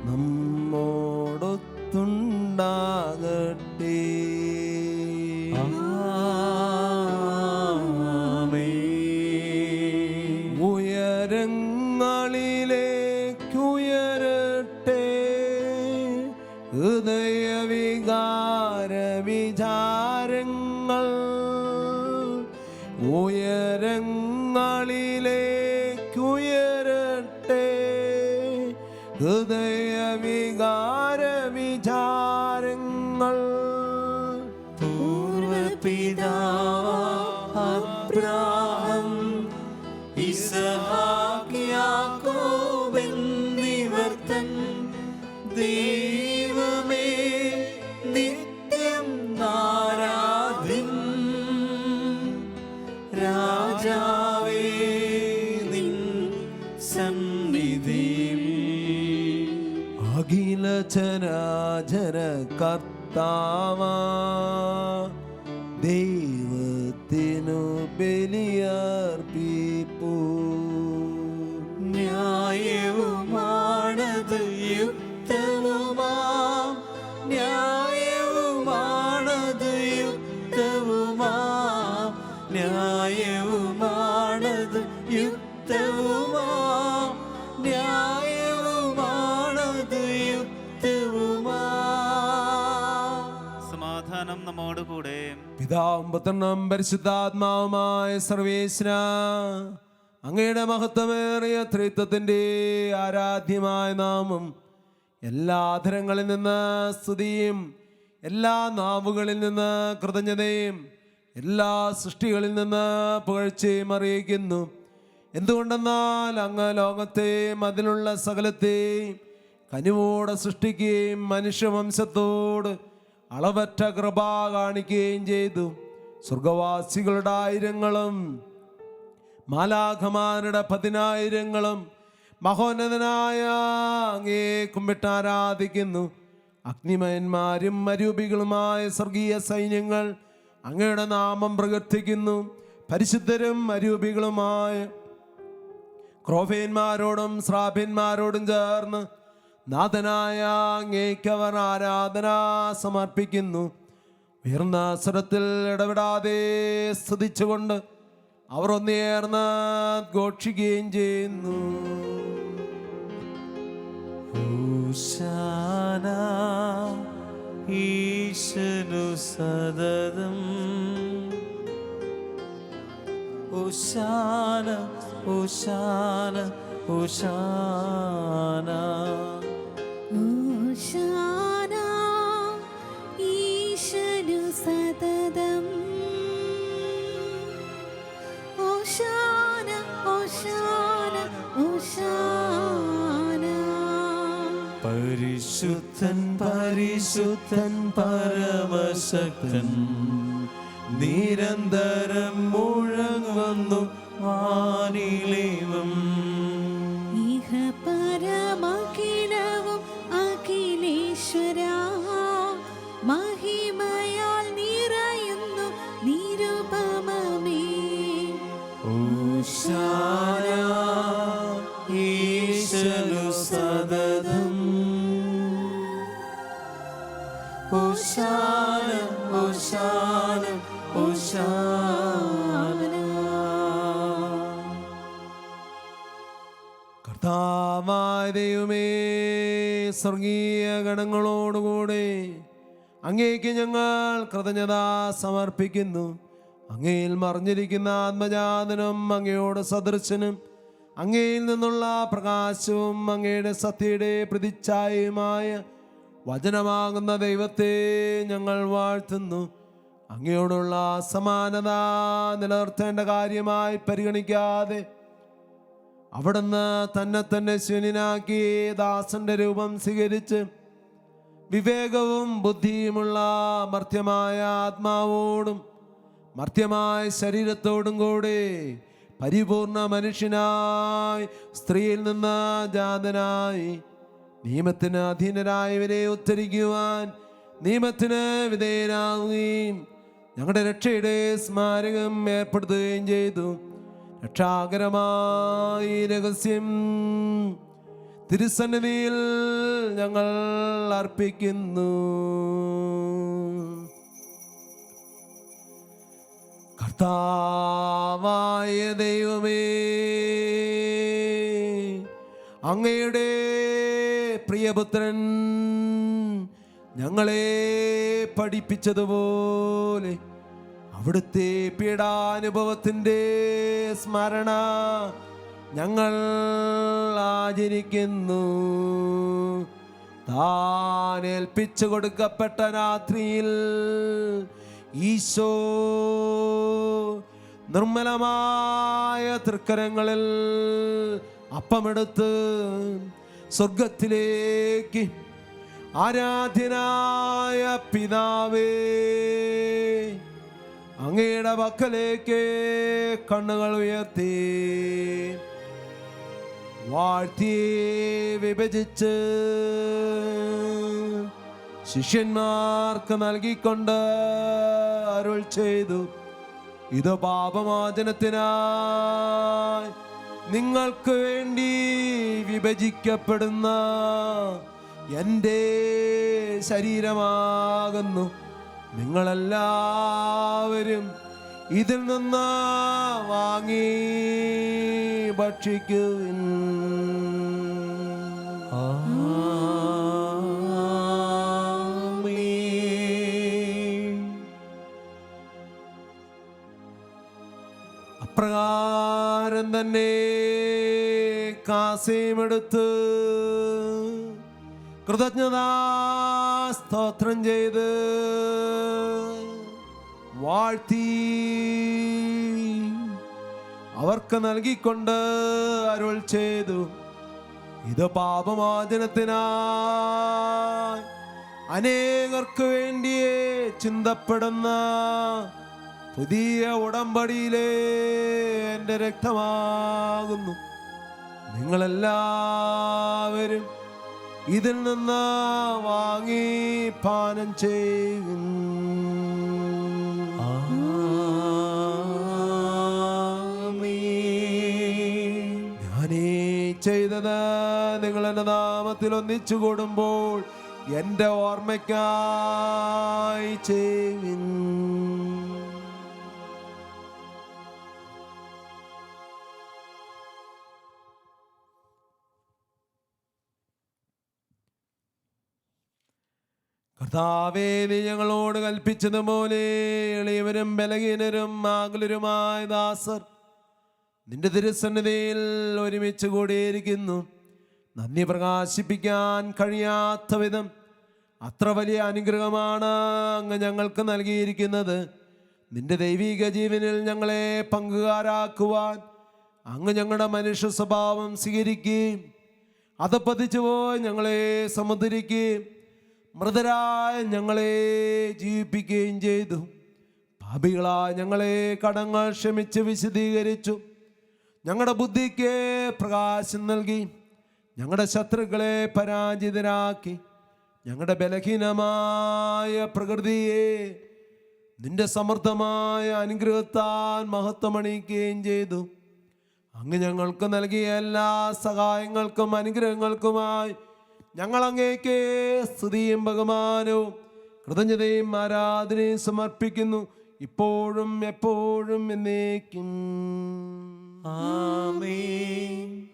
നമ്മോടൊത്തുണ്ടാകട്ടെ. ഉയരങ്ങളിലേക്കുയരട്ടെ ഹൃദയവികാര വിചാരങ്ങൾ. ഉയരങ്ങളിലേക്കുയരട്ടെ ഹൃദയവികാര വിചാരങ്ങൾ. പൂർവപിതാവ് അബ്രാഹാം, ഇസ്ഹാക്ക്, യാക്കോബ് എന്നിവർ തൻ ദൈവമേ നിത്യം ആരാധ്യൻ. രാജാവേ നിൻ സന്നിധിയിൽ അഖില ചരാചര കർത്താവാ ദൈവത്തിനു ബലിയർപ്പിപ്പൂ. ന്യായവുമാണത്, യുക്തവുമാം ന്യായവുമാണത്, യുക്തവും സമാധാനം നമ്മോട് കൂടെ. പിതാവും പുത്രനും പരിശുദ്ധാത്മാവുമായ സർവേശ്വര, അങ്ങയുടെ മഹത്വമേറിയ ത്രിത്വത്തിൻ്റെ ആരാധ്യമായ നാമം എല്ലാ അധരങ്ങളിൽ നിന്ന് സ്തുതിയും എല്ലാ നാവുകളിൽ നിന്ന് കൃതജ്ഞതയും എല്ലാ സൃഷ്ടികളിൽ നിന്ന് പുകഴ്ചയും അറിയിക്കുന്നു. എന്തുകൊണ്ടെന്നാൽ അങ്ങ് ലോകത്തെയും അതിലുള്ള സകലത്തെയും കനിവോടെ സൃഷ്ടിക്കുകയും മനുഷ്യവംശത്തോട് അളവറ്റ കൃപ കാണിക്കുകയും ചെയ്തു. സ്വർഗവാസികളുടെ ആയിരങ്ങളും മാലാഖമാരുടെ 10,000-ങ്ങളും മഹോന്നതനായ അങ്ങേ കുമ്പിട്ട് ആരാധിക്കുന്നു. അഗ്നിമയന്മാരും മരൂപികളുമായ സ്വർഗീയ സൈന്യങ്ങൾ അങ്ങയുടെ നാമം പ്രകീർത്തിക്കുന്നു. പരിശുദ്ധരും മരൂപികളുമായ ക്രോഫേന്മാരോടും ശ്രാപ്യന്മാരോടും ചേർന്ന് നാഥനായ അങ്ങേക്കവർ ആരാധന സമർപ്പിക്കുന്നു. ഉയർന്ന സ്വരത്തിൽ ഇടപെടാതെ സ്തുതിച്ചുകൊണ്ട് അവർ ഒന്നേർന്ന് ഘോഷിക്കുകയും ചെയ്യുന്നു. ഹോശാന ഈശനു സദതം, ഹോശാന ഹോശാന ഹോശാന. ഓശാന ഈശനു സതതം, ഓശാന ഓശാന ഓശാന. പരിശുദ്ധൻ പരിശുദ്ധൻ പരമശക്തൻ, നിരന്തരം മുഴങ്ങുന്നു വാനിലേവം. ഇഹ പരമഖിലവും അഖിലേശ്വര, മഹിമയാൽ നിറയുന്നു നിരുപമമേ. ഓശാന ഈശനു സദതം, ഓശാന ഓശാന ഓശാന. കർത്താവായ ദൈവമേ, സ്വർഗീയ ഗണങ്ങളോടുകൂടെ അങ്ങേക്ക് ഞങ്ങൾ കൃതജ്ഞത സമർപ്പിക്കുന്നു. അങ്ങയിൽ മറിഞ്ഞിരിക്കുന്ന ആത്മജാതനും അങ്ങയോട് സദൃശനും അങ്ങയിൽ നിന്നുള്ള പ്രകാശവും അങ്ങയുടെ സത്യയുടെ പ്രതിച്ഛായയുമായ വചനമാകുന്ന ദൈവത്തെ ഞങ്ങൾ വാഴ്ത്തുന്നു. അങ്ങയോടുള്ള സമാനത നിലനിർത്തേണ്ട കാര്യമായി പരിഗണിക്കാതെ അവിടുന്ന് തന്നെ ശൂന്യനാക്കി ദാസന്റെ രൂപം സ്വീകരിച്ച് വിവേകവും ബുദ്ധിയുമുള്ള മർത്യമായ ആത്മാവോടും മർത്യമായ ശരീരത്തോടും കൂടി പരിപൂർണ മനുഷ്യനായി സ്ത്രീയിൽ നിന്ന് ജാതനായി നിയമത്തിന് അധീനരായവരെ ഉദ്ധരിക്കുവാൻ നിയമത്തിന് വിധേയനാവുകയും ഞങ്ങളുടെ രക്ഷയുടെ സ്മാരകം ഏർപ്പെടുത്തുകയും ചെയ്തു. രക്ഷാകരമായി രഹസ്യം തിരുസന്നിധിയിൽ ഞങ്ങൾ അർപ്പിക്കുന്നു. കർത്താവായ ദൈവമേ, അങ്ങയുടെ പ്രിയപുത്രൻ ഞങ്ങളെ പഠിപ്പിച്ചതുപോലെ അവിടുത്തെ പീഡാനുഭവത്തിൻ്റെ സ്മരണ ഞങ്ങൾ ആചരിക്കുന്നു. താൻ ഏൽപ്പിച്ചു കൊടുക്കപ്പെട്ട രാത്രിയിൽ ഈശോ നിർമ്മലമായ തൃക്കരങ്ങളിൽ അപ്പമെടുത്ത് സ്വർഗത്തിലേക്ക് ആരാധ്യനായ പിതാവേ, അങ്ങയുടെ പക്കലേക്ക് കണ്ണുകൾ ഉയർത്തി വാഴ്ത്തി വിഭജിച്ച് ശിഷ്യന്മാർക്ക് നൽകിക്കൊണ്ട് അരുൾ ചെയ്തു, ഇത് പാപമോചനത്തിനായി നിങ്ങൾക്ക് വേണ്ടി വിഭജിക്കപ്പെടുന്ന എൻ്റെ ശരീരമാകുന്നു. നിങ്ങളെല്ലാവരും ഇതിൽ നിന്ന് വാങ്ങി ഭക്ഷിക്കുവിൻ. ആമേൻ. തന്നെ കാസയുമെടുത്ത് കൃതജ്ഞതാ സ്തോത്രം ചെയ്ത് വാഴ്ത്തി അവർക്ക് നൽകിക്കൊണ്ട് അരുൾ ചെയ്തു, ഇത് പാപമോചനത്തിനായി അനേകർക്ക് വേണ്ടിയേ ചിന്തപ്പെടുന്ന പുതിയ ഉടമ്പടിയിലെ എൻ്റെ രക്തമാകുന്നു. നിങ്ങളെല്ലാവരും ഇതിൽ നിന്ന് വാങ്ങി പാനം ചെയ്യും. ഞാനീ ചെയ്തത് നിങ്ങൾ എൻ്റെ നാമത്തിൽ ഒന്നിച്ചു കൂടുമ്പോൾ എൻ്റെ ഓർമ്മയ്ക്കായി ചെയ്യും. കർത്താവേ, നീ ഞങ്ങളോട് കൽപ്പിച്ചതുപോലെ എളിയവരും ബലഹീനരും ആകുലരുമായ ദാസർ നിന്റെ തിരുസന്നിധിയിൽ ഒരുമിച്ച് കൂടിയിരിക്കുന്നു. നന്ദി പ്രകാശിപ്പിക്കാൻ കഴിയാത്ത വിധം അത്ര വലിയ അനുഗ്രഹമാണ് അങ്ങ് ഞങ്ങൾക്ക് നൽകിയിരിക്കുന്നത്. നിന്റെ ദൈവിക ജീവനിൽ ഞങ്ങളെ പങ്കുകാരാക്കുവാൻ അങ്ങ് ഞങ്ങളുടെ മനുഷ്യ സ്വഭാവം സ്വീകരിക്കുകയും അത് പതിച്ചുപോയി ഞങ്ങളെ സമുദ്രിക്കുകയും മൃതരായ ഞങ്ങളെ ജീവിപ്പിക്കുകയും ചെയ്തു. പാപികളായ ഞങ്ങളെ കടങ്ങൾ ക്ഷമിച്ച് വിശദീകരിച്ചു. ഞങ്ങളുടെ ബുദ്ധിക്ക് പ്രകാശം നൽകി ഞങ്ങളുടെ ശത്രുക്കളെ പരാജിതരാക്കി. ഞങ്ങളുടെ ബലഹീനമായ പ്രകൃതിയെ നിന്റെ സമൃദ്ധമായ അനുഗ്രഹത്താൽ മഹത്വമണിയിക്കുകയും ചെയ്തു. അങ്ങ് ഞങ്ങൾക്ക് നൽകിയ എല്ലാ സഹായങ്ങൾക്കും അനുഗ്രഹങ്ങൾക്കുമായി ഞങ്ങൾ അങ്ങേക്ക് സ്തുതിയും ബഹുമാനവും കൃതജ്ഞതയും ആരാധനയും സമർപ്പിക്കുന്നു, ഇപ്പോഴും എപ്പോഴും എന്നേക്കും.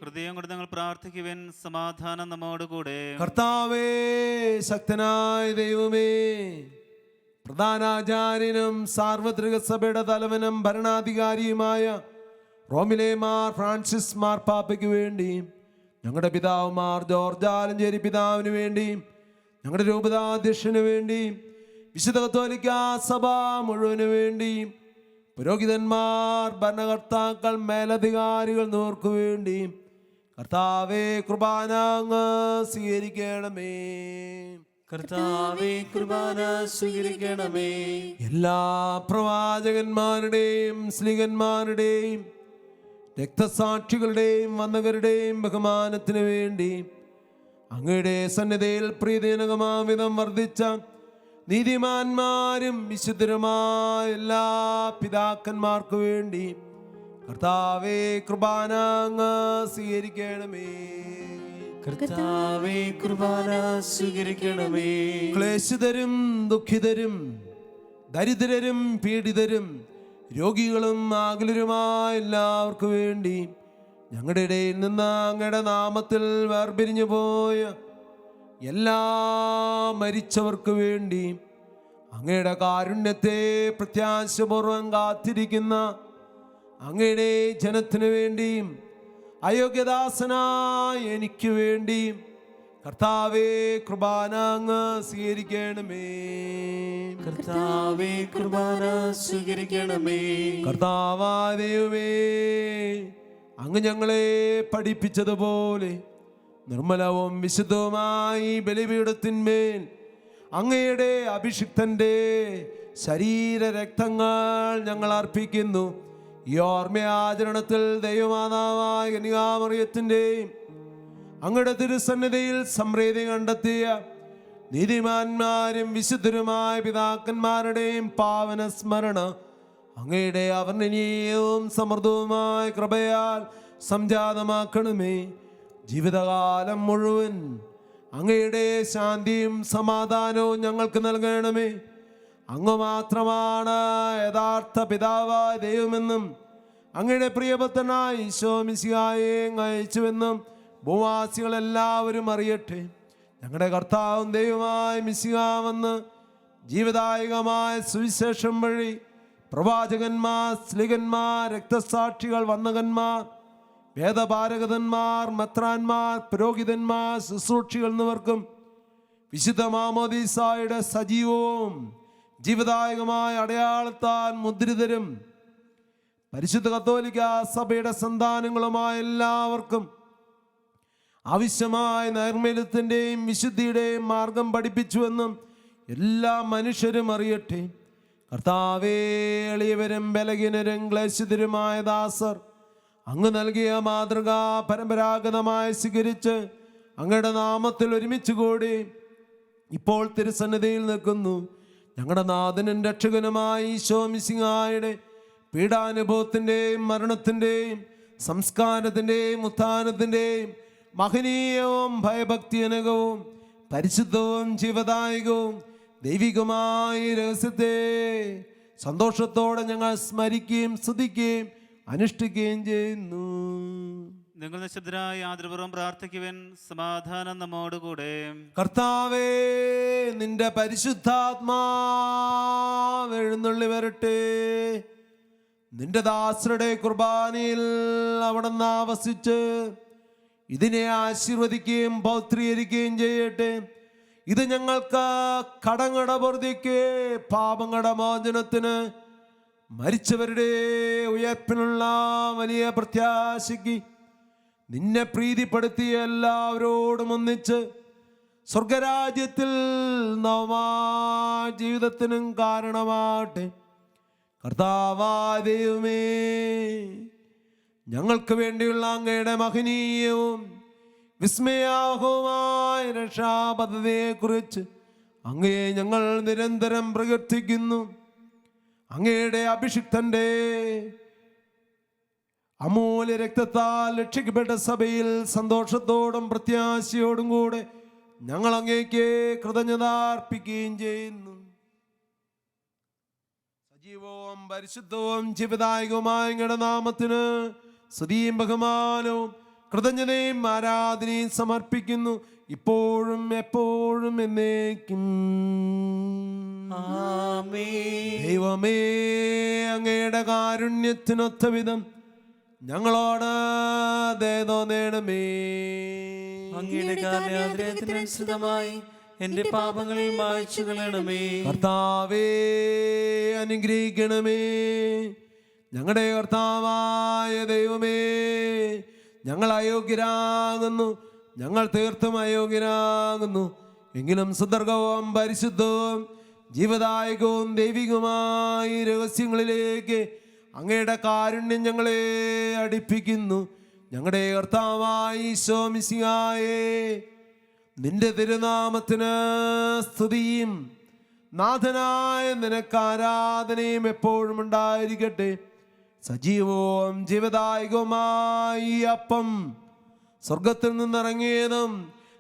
ഹൃദയം കൊണ്ട് ഞങ്ങൾ പ്രാർത്ഥിക്കുവാൻ സമാധാനം നമ്മോടുകൂടെ. കർത്താവേ, ശക്തനായ ദൈവമേ, പ്രധാനാചാര്യനും സാർവത്രിക സഭയുടെ തലവനും ഭരണാധികാരിയുമായ റോമിലെ മാർ ഫ്രാൻസിസ് മാർപ്പാപ്പയ്ക്ക് വേണ്ടി, ഞങ്ങളുടെ പിതാവ് മാർ ജോർജ് ആലഞ്ചേരി പിതാവിന് വേണ്ടി, ഞങ്ങളുടെ രൂപതാധ്യക്ഷന് വേണ്ടി, വിശുദ്ധ കത്തോലിക്ക സഭ മുഴുവന് വേണ്ടി, പുരോഹിതന്മാർ, ഭരണകർത്താക്കൾ, മേലധികാരികൾ എന്നിവർക്ക് വേണ്ടി കർത്താവേ കുർബാന അങ്ങ് സ്വീകരിക്കണമേ. കർത്താവേ കുർബാന സ്വീകരിക്കണമേ. എല്ലാ പ്രവാചകന്മാരുടെയും സ്ലീഹന്മാരുടെയും രക്തസാക്ഷികളുടെയും വന്ദകരുടെയും ബഹുമാനത്തിന് വേണ്ടി അങ്ങയുടെ സന്നിധിയിൽ പ്രീതിജനകമാവിധം വർദ്ധിച്ച നീതിമാന്മാരും വിശുദ്ധരുമായ എല്ലാ പിതാക്കന്മാർക്ക് വേണ്ടി കർത്താവേ കുർബാന അങ്ങ് സ്വീകരിക്കണമേ. കർത്താവേ കുർബാന സ്വീകരിക്കണമേ. ക്ലേശിതരും ദുഃഖിതരും ദരിദ്രരും പീഡിതരും രോഗികളും ആകുലരുമായ എല്ലാവർക്കു വേണ്ടി ഞങ്ങളുടെ ഇടയിൽ നിന്ന് അങ്ങയുടെ നാമത്തിൽ വേർപിരിഞ്ഞു പോയ എല്ലാ മരിച്ചവർക്ക് വേണ്ടി അങ്ങയുടെ കാരുണ്യത്തെ പ്രത്യാശപൂർവം കാത്തിരിക്കുന്ന അങ്ങയുടെ ജനത്തിനു വേണ്ടിയും അയോഗ്യദാസനായ എനിക്ക് വേണ്ടിയും കർത്താവേ കുർബാന അങ്ങ് സ്വീകരിക്കണമേ. കർത്താവേ കുർബാന സ്വീകരിക്കണമേ. കർത്താവായ ദൈവമേ, അങ്ങ് ഞങ്ങളെ പഠിപ്പിച്ചതുപോലെ നിർമ്മലവും വിശുദ്ധവുമായി ബലിപീഠത്തിന്മേൽ അങ്ങയുടെ അഭിഷിക്തന്റെ ശരീരരക്തങ്ങൾ ഞങ്ങൾ അർപ്പിക്കുന്നു. ഈ ഓർമ്മയാചരണത്തിൽ ദൈവമാതാവായ കന്യകാമറിയത്തിൻ്റെയും അങ്ങയുടെ തിരുസന്നിധിയിൽ സംപ്രീതി കണ്ടെത്തിയ നീതിമാന്മാരും വിശുദ്ധരുമായ പിതാക്കന്മാരുടെയും പാവന സ്മരണ അങ്ങയുടെ അവർണ്ണനീയവും സമൃദ്ധവുമായ കൃപയാൽ സംജാതമാക്കണമേ. ജീവിതകാലം മുഴുവൻ അങ്ങയുടെ ശാന്തിയും സമാധാനവും ഞങ്ങൾക്ക് നൽകണമേ. അങ്ങ് മാത്രമാണ് യഥാർത്ഥ പിതാവായ ദൈവമെന്നും അങ്ങയുടെ പ്രിയപുത്രനായ ഈശോ മിശിഹായെ അയച്ചുവെന്നും ഭൂവാസികളെല്ലാവരും അറിയട്ടെ. ഞങ്ങളുടെ കർത്താവും ദൈവമായ മിശിഹാവെന്ന് ജീവദായകമായ സുവിശേഷം വഴി പ്രവാചകന്മാർ, സ്ലിഹന്മാർ, രക്തസാക്ഷികൾ, വന്ദകന്മാർ, വേദപാരകന്മാർ, മെത്രാന്മാർ, പുരോഹിതന്മാർ, ശുശ്രൂഷികൾ എന്നിവർക്കും വിശുദ്ധ മാമോദീസായുടെ സജീവവും ജീവദായകമായ അടയാളത്താൽ മുദ്രിതരും പരിശുദ്ധ കത്തോലിക്ക സഭയുടെ സന്താനങ്ങളുമായ എല്ലാവർക്കും ആവശ്യമായ നൈർമല്യത്തിൻ്റെയും വിശുദ്ധിയുടെയും മാർഗം പഠിപ്പിച്ചുവെന്നും എല്ലാ മനുഷ്യരും അറിയട്ടെ. കർത്താവേ, എളിയവരും ബലഹീനരും ക്ലേശിതരുമായ ദാസർ അങ്ങ് നൽകിയ മാതൃക പരമ്പരാഗതമായി സ്വീകരിച്ച് അങ്ങയുടെ നാമത്തിൽ ഒരുമിച്ച് കൂടി ഇപ്പോൾ തിരുസന്നിധിയിൽ നിൽക്കുന്നു. ഞങ്ങളുടെ നാഥനും രക്ഷകനുമായ ഈശോ മിശിഹായുടെ പീഡാനുഭവത്തിൻ്റെയും മരണത്തിൻ്റെയും സംസ്കാരത്തിൻ്റെയും ഉത്ഥാനത്തിൻ്റെയും മഹനീയവും ഭയഭക്തിജനകവും പരിശുദ്ധവും ജീവദായകവും ദൈവികമായ രഹസ്യത്തെ സന്തോഷത്തോടെ ഞങ്ങൾ സ്മരിക്കുകയും സ്തുതിക്കുകയും അനുഷ്ഠിക്കുകയും ചെയ്യുന്നു. നിങ്ങൾ നിശബ്ദരായി ആദരപൂർവ്വം പ്രാർത്ഥിക്കുവാൻ. സമാധാനം നമ്മോടുകൂടെ. കർത്താവേ, നിന്റെ പരിശുദ്ധാത്മാവ് എഴുന്നള്ളി വരട്ടെ. നിന്റെ ദാസരുടെ കുർബാനയിൽ അവിടുന്ന് ആവസിച്ച് ഇതിനെ ആശീർവദിക്കുകയും പൗത്രീകരിക്കുകയും ചെയ്യട്ടെ. ഇത് ഞങ്ങൾക്ക് കടങ്ങളുടെ പൊറുതിക്ക്, പാപങ്ങളുടെ മോചനത്തിന്, മരിച്ചവരുടെ ഉയർപ്പിനുള്ള വലിയ പ്രത്യാശയ്ക്ക് നിന്നെ പ്രീതിപ്പെടുത്തിയ എല്ലാവരോടും ഒന്നിച്ച് സ്വർഗരാജ്യത്തിൽ നവമായ ജീവിതത്തിനും കാരണമാകട്ടെ. കർത്താവായ ദൈവമേ, ഞങ്ങൾക്ക് വേണ്ടിയുള്ള അങ്ങയുടെ മഹനീയവും വിസ്മയാവഹവുമായ രക്ഷാപദ്ധതിയെക്കുറിച്ച് അങ്ങയെ ഞങ്ങൾ നിരന്തരം പ്രകീർത്തിക്കുന്നു. അങ്ങയുടെ അഭിഷിക്തന്റെ അമൂല്യ രക്തത്താൽ രക്ഷിക്കപ്പെട്ട സഭയിൽ സന്തോഷത്തോടും പ്രത്യാശയോടും കൂടെ ഞങ്ങൾ അങ്ങേക്ക് കൃതജ്ഞത അർപ്പിക്കുകയും ചെയ്യുന്നു. സജീവവും പരിശുദ്ധവും ജീവദായകവുമായ അങ്ങയുടെ നാമത്തിന് സ്തുതിയും ബഹുമാനവും കൃതജ്ഞതയും ആരാധനയും സമർപ്പിക്കുന്നു, ഇപ്പോഴും എപ്പോഴും എന്നേക്കും. ദൈവമേ, അങ്ങയുടെ കാരുണ്യത്തിനൊത്ത വിധം ഞങ്ങളോട് ദയ തോന്നണമേ. അങ്ങയുടെ കാരുണ്യാഗ്രഹത്തിനനുസൃതമായി എന്റെ പാപങ്ങളിൽ മായ്ച്ചു കളയണമേ. കർത്താവേ, അനുഗ്രഹിക്കണമേ. ഞങ്ങളുടെ കർത്താവായ ദൈവമേ, ഞങ്ങൾ അയോഗ്യരാകുന്നു, ഞങ്ങൾ തീർത്തും അയോഗ്യരാകുന്നു. എങ്കിലും സുദീർഘവും പരിശുദ്ധവും ജീവദായകവും ദൈവികവുമായ രഹസ്യങ്ങളിലേക്ക് അങ്ങയുടെ കാരുണ്യം ഞങ്ങളെ അടുപ്പിക്കുന്നു. ഞങ്ങളുടെ കർത്താവായ ഈശോ മിശിഹായേ, നിന്റെ തിരുനാമത്തിന് സ്തുതിയും നാഥനായ നിനക്ക് ആരാധനയും എപ്പോഴും ഉണ്ടായിരിക്കട്ടെ. സജീവവും ജീവദായകവുമായ ഈ അപ്പം സ്വർഗത്തിൽ നിന്നിറങ്ങിയതും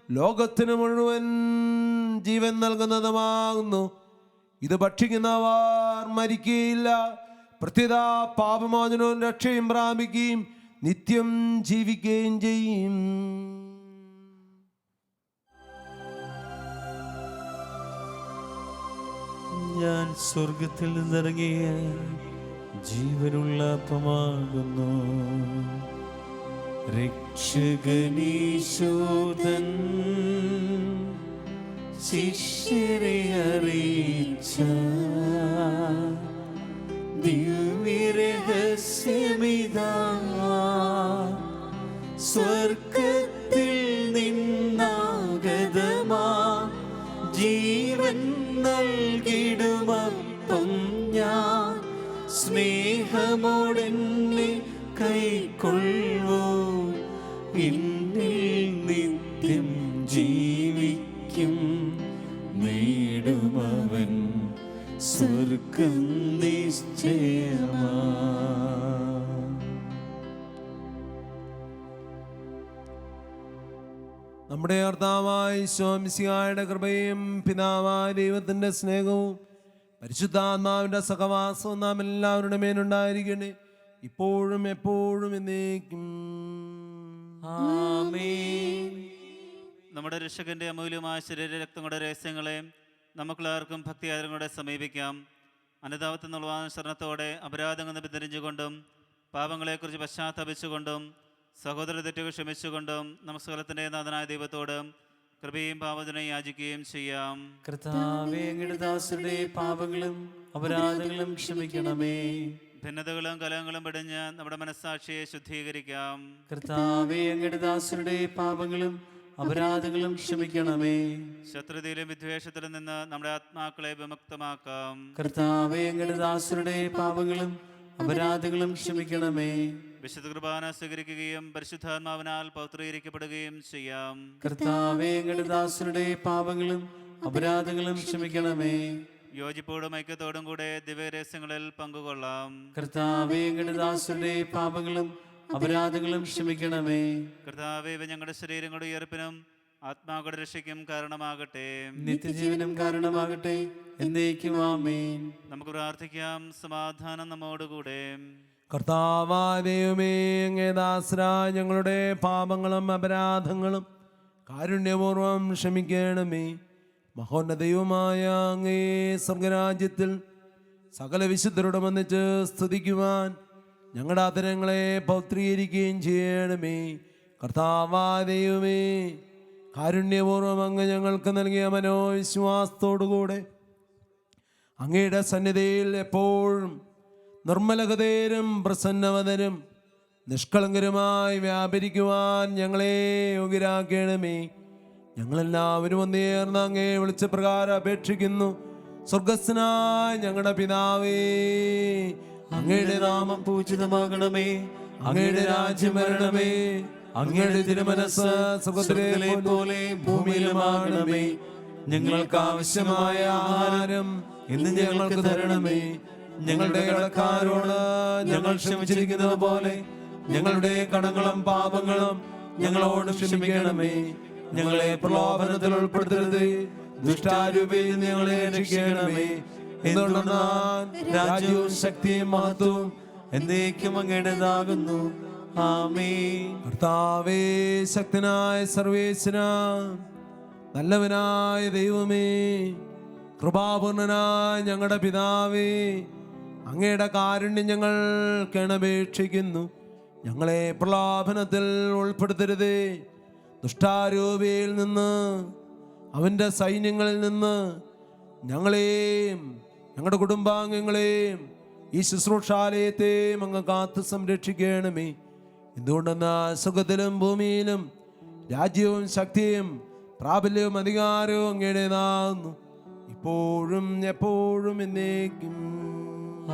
ലോകത്തിന് മുഴുവൻ ജീവൻ നൽകുന്നതുമാകുന്നു. ഇത് ഭക്ഷിക്കുന്നവർ മരിക്കുകയില്ല, പ്രത്യുത പാപമോചനവും രക്ഷയും പ്രാപിക്കുകയും നിത്യം ജീവിക്കുകയും ചെയ്യും. ഞാൻ സ്വർഗത്തിൽ നിന്നിറങ്ങിയ ജീവനുള്ള അപ്പമാകുന്നു. രക്ഷകനീശോദൻ ശിഷ്യരെ അറിയിച്ച ദിവ്യരഹസ്യമിതാ, സ്വർഗത്തിൽ നിന്നാഗതമാ ജീവൻ നൽകിടുമപ്പം ഞാൻ സ്നേഹമോടെന്നെ കൈക്കൊള്ളൂ. എന്നിൽ നിത്യം ജീവിക്കും, നേടുമവൻ സ്വർഗം നിശ്ചയമാ. നമ്മുടെ കർത്താവായ ഈശോ മിശിഹായുടെ കൃപയും പിതാവായ ദൈവത്തിൻ്റെ സ്നേഹവും പരിശുദ്ധാത്മാവിൻ്റെ സഹവാസവും നാം എല്ലാവരുടെ മേലുണ്ടായിരിക്കണേ, ഇപ്പോഴും എപ്പോഴും എന്നേക്കും. ആമേൻ. നമ്മുടെ രക്ഷകന്റെ അമൂല്യമായ ശരീരരക്തങ്ങളുടെ രഹസ്യങ്ങളെ നമുക്കെല്ലാവർക്കും ഭക്തിയാദരങ്ങളോടെ സമീപിക്കാം. അനുതാപത്തിൽ നിന്നുള്ള ശരണത്തോടെ അപരാധങ്ങൾ പിന്തിരിഞ്ഞുകൊണ്ടും പാപങ്ങളെക്കുറിച്ച് പശ്ചാത്തപിച്ചുകൊണ്ടും സഹോദര തെറ്റുകൾ ക്ഷമിച്ചുകൊണ്ടും നമസ്കാരത്തിൻ്റെ നാഥനായ ദൈവത്തോടും കൃപയും പാവത്തിനെയും യാചിക്കുകയും ചെയ്യാം. കർത്താവേ, അങ്ങയുടെ ദാസരുടെ പാപങ്ങളും അപരാധങ്ങളും ക്ഷമിക്കണമേ. ഭിന്നതകളും കലഹങ്ങളും പിടിഞ്ഞ് നമ്മുടെ മനസ്സാക്ഷിയെ ശുദ്ധീകരിക്കാം. കർത്താവേ, അങ്ങയുടെ ദാസരുടെ പാപങ്ങളും അപരാധങ്ങളും ക്ഷമിക്കണമേ. ശത്രുതയിലും വിദ്വേഷത്തിലും നിന്ന് നമ്മുടെ ആത്മാക്കളെ വിമുക്തമാക്കാം. കർത്താവേ, അങ്ങയുടെ ദാസരുടെ പാപങ്ങളും അപരാധങ്ങളും ക്ഷമിക്കണമേ. വിശുദ്ധ കുർബാന സ്വീകരിക്കുകയും പരിശുദ്ധാത്മാവിനാൽ പൗത്രീകരിക്കപ്പെടുകയും ചെയ്യാം. കർത്താവേ, അങ്ങയുടെ ദാസരുടെ പാപങ്ങളും അപരാധങ്ങളും ക്ഷമിക്കണമേ. യോജിപ്പോടും ഐക്യത്തോടും കൂടെ ദിവ്യരഹസ്യങ്ങളിൽ പങ്കുകൊള്ളാം. കർത്താവേ, അങ്ങയുടെ ദാസരുടെ പാപങ്ങളും അപരാധങ്ങളും ക്ഷമിക്കണമേ. കർത്താവേ, ഇവ ഞങ്ങളുടെ ശരീരങ്ങളുടെ ഉയർപ്പിനും ആത്മാക്കളുടെ രക്ഷയ്ക്കും കാരണമാകട്ടെ. നിത്യജീവനം കാരണമാകട്ടെ. എന്നേക്കും ആമേൻ. നമുക്ക് പ്രാർത്ഥിക്കാം. സമാധാനം നമ്മോടുകൂടെ. കർത്താവായ ദൈവമേ, അങ്ങേ ദാസരായ ഞങ്ങളുടെ പാപങ്ങളും അപരാധങ്ങളും കാരുണ്യപൂർവം ക്ഷമിക്കണമേ. മഹോന്നത ദൈവമായ അങ്ങേ സ്വർഗരാജ്യത്തിൽ സകല വിശുദ്ധരോട് വന്നിച്ച് സ്തുതിക്കുവാൻ ഞങ്ങളുടെ ആദരങ്ങളെ പൗത്രീകരിക്കുകയും ചെയ്യണമേ. കർത്താവായ ദൈവമേ, കാരുണ്യപൂർവം അങ്ങ് ഞങ്ങൾക്ക് നൽകിയ മനോവിശ്വാസത്തോടുകൂടെ അങ്ങയുടെ സന്നിധിയിൽ എപ്പോഴും നിർമ്മലഹൃദയരും പ്രസന്നവദരും നിഷ്കളങ്കരുമായി വ്യാപരിക്കുവാൻ ഞങ്ങളെ യോഗ്യരാക്കണമേ. ഞങ്ങളെല്ലാവരും ഒന്നേർന്ന് അങ്ങേ വിളിച്ച പ്രകാരം അപേക്ഷിക്കുന്നു. സ്വർഗസ്ഥനായ ഞങ്ങളുടെ പിതാവേ, അങ്ങയുടെ നാമം പൂജിതമാകണമേ. അങ്ങയുടെ രാജ്യം വരണമേ. അങ്ങയുടെ തിരുമനസ് സ്വർഗ്ഗത്തിലെ പോലെ ഭൂമിയിലുമാകണമേ. ഞങ്ങൾക്ക് ആവശ്യമായ ആഹാരം ഇന്ന് ഞങ്ങൾക്ക് തരണമേ. ഞങ്ങളുടെ കടക്കാരോട് ഞങ്ങൾ ക്ഷമിച്ചിരിക്കുന്നത് പോലെ ഞങ്ങളുടെ കടങ്ങളും പാപങ്ങളും ഞങ്ങളോട് ക്ഷമിക്കണമേ. ഞങ്ങളെ പ്രലോഭനത്തിൽ ഉൾപ്പെടുത്തരുത്, ദുഷ്ടാരൂപിയിൽ ഞങ്ങളെ രക്ഷിക്കണമേ. എന്തുകൊണ്ടെന്നാൽ രാജ്യവും ശക്തിയും മഹത്വവും എന്നേക്കും അങ്ങയുടേതാകുന്നു. ആമേൻ. കർത്താവേ, ശക്തനായ സർവേശ്വരാ, നല്ലവനായ ദൈവമേ, കൃപാപൂർണനായ ഞങ്ങളുടെ പിതാവേ, അങ്ങയുടെ കാരുണ്യം ഞങ്ങൾ കേണപേക്ഷിക്കുന്നു. ഞങ്ങളെ പ്രലോഭനത്തിൽ ഉൾപ്പെടുത്തരുതേ, ദുഷ്ടാരൂപിയിൽ നിന്ന് അവൻ്റെ സൈന്യങ്ങളിൽ നിന്ന് ഞങ്ങളെയും ഞങ്ങളുടെ കുടുംബാംഗങ്ങളെയും ഈ ശുശ്രൂഷാലയത്തെയും അങ്ങ് കാത്തു സംരക്ഷിക്കണമേ. എന്തുകൊണ്ടെന്നാൽ സുഖത്തിലും ഭൂമിയിലും രാജ്യവും ശക്തിയും പ്രാബല്യവും അധികാരവും അങ്ങയുടേതാകുന്നു, ഇപ്പോഴും എപ്പോഴും എന്നേക്കും.